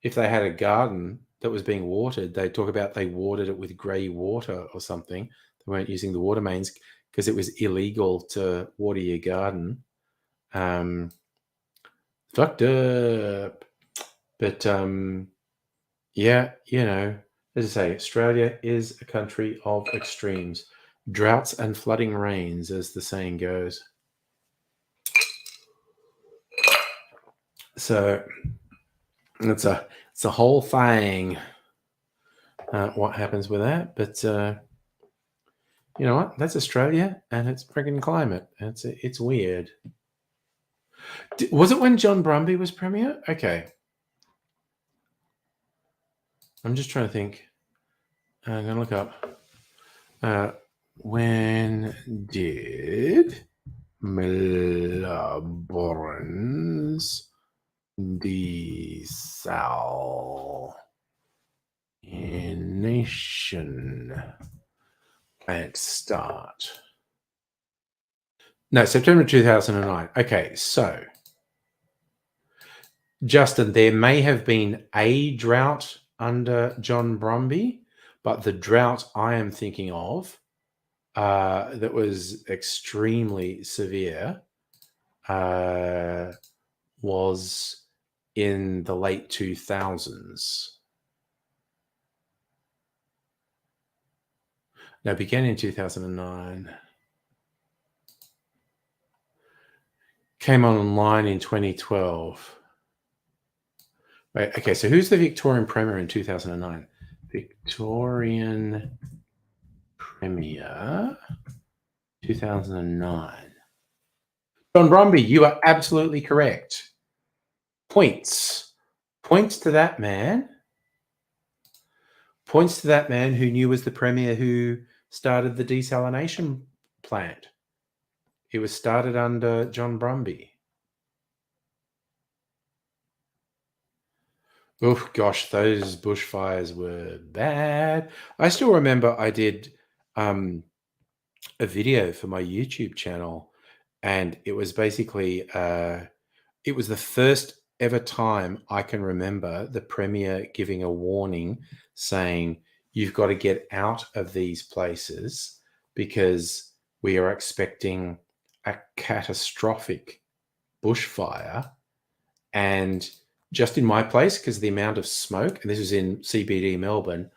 if they had a garden that was being watered, they'd talk about they watered it with grey water or something. They weren't using the water mains because it was illegal to water your garden. Fucked up. But yeah, as I say, Australia is a country of extremes. Droughts and flooding rains, as the saying goes. So it's a whole thing. What happens with that? But you know what? That's Australia, and it's friggin' climate. It's weird. Was it when John Brumby was premier? Okay, I'm just trying to think. I'm gonna look up. When did Melbourne's desalination plant start? No, September 2009. Okay, so Justin, there may have been a drought under John Brumby, but the drought I am thinking of that was extremely severe was in the late 2000s. No, began in 2009. Came online in 2012. Right, okay, so who's the Victorian Premier in 2009? Victorian Premier 2009. John Brumby, you are absolutely correct. Points. Points to that man. Points to that man who knew was the Premier who started the desalination plant. It was started under John Brumby. Oh gosh, those bushfires were bad. I still remember I did a video for my YouTube channel, and it was basically it was the first ever time I can remember the Premier giving a warning saying you've got to get out of these places because we are expecting a catastrophic bushfire. And just in my place, because the amount of smoke, and this was in CBD Melbourne,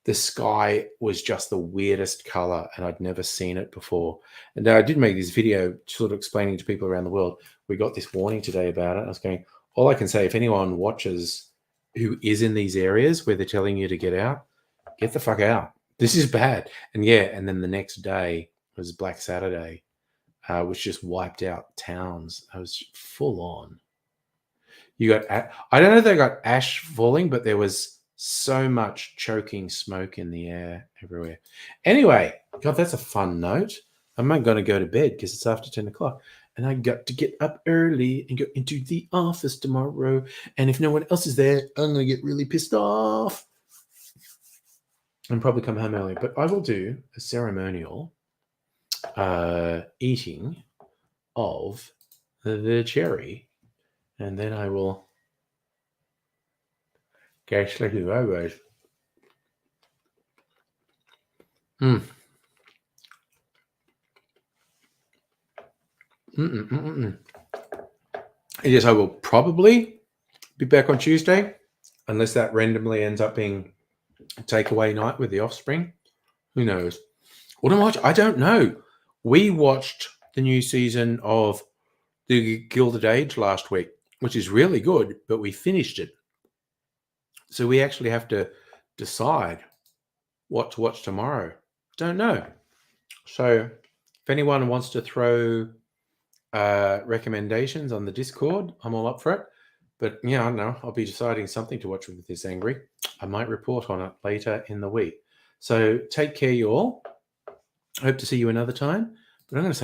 the sky was just the weirdest color, and I'd never seen it before. And I did make this video sort of explaining to people around the world, we got this warning today about it. I was going, all I can say, if anyone watches who is in these areas where they're telling you to get out, get the fuck out. This is bad. And yeah, and then the next day was Black Saturday, which just wiped out towns. I was full on. You got, I don't know if they got ash falling, but there was so much choking smoke in the air everywhere. Anyway, God, that's a fun note. I'm not going to go to bed because it's after 10 o'clock. And I got to get up early and go into the office tomorrow. And if no one else is there, I'm going to get really pissed off and probably come home early. But I will do a ceremonial eating of the cherry. And then I will go sleepy robos. Yes, I will probably be back on Tuesday. Unless that randomly ends up being a takeaway night with the offspring. Who knows? What am I? I don't know. We watched the new season of The Gilded Age last week, which is really good, but we finished it. So we actually have to decide what to watch tomorrow. Don't know. So if anyone wants to throw recommendations on the Discord, I'm all up for it. But yeah, I don't know. I'll be deciding something to watch with this angry. I might report on it later in the week. So take care, you all. Hope to see you another time. But I'm going to say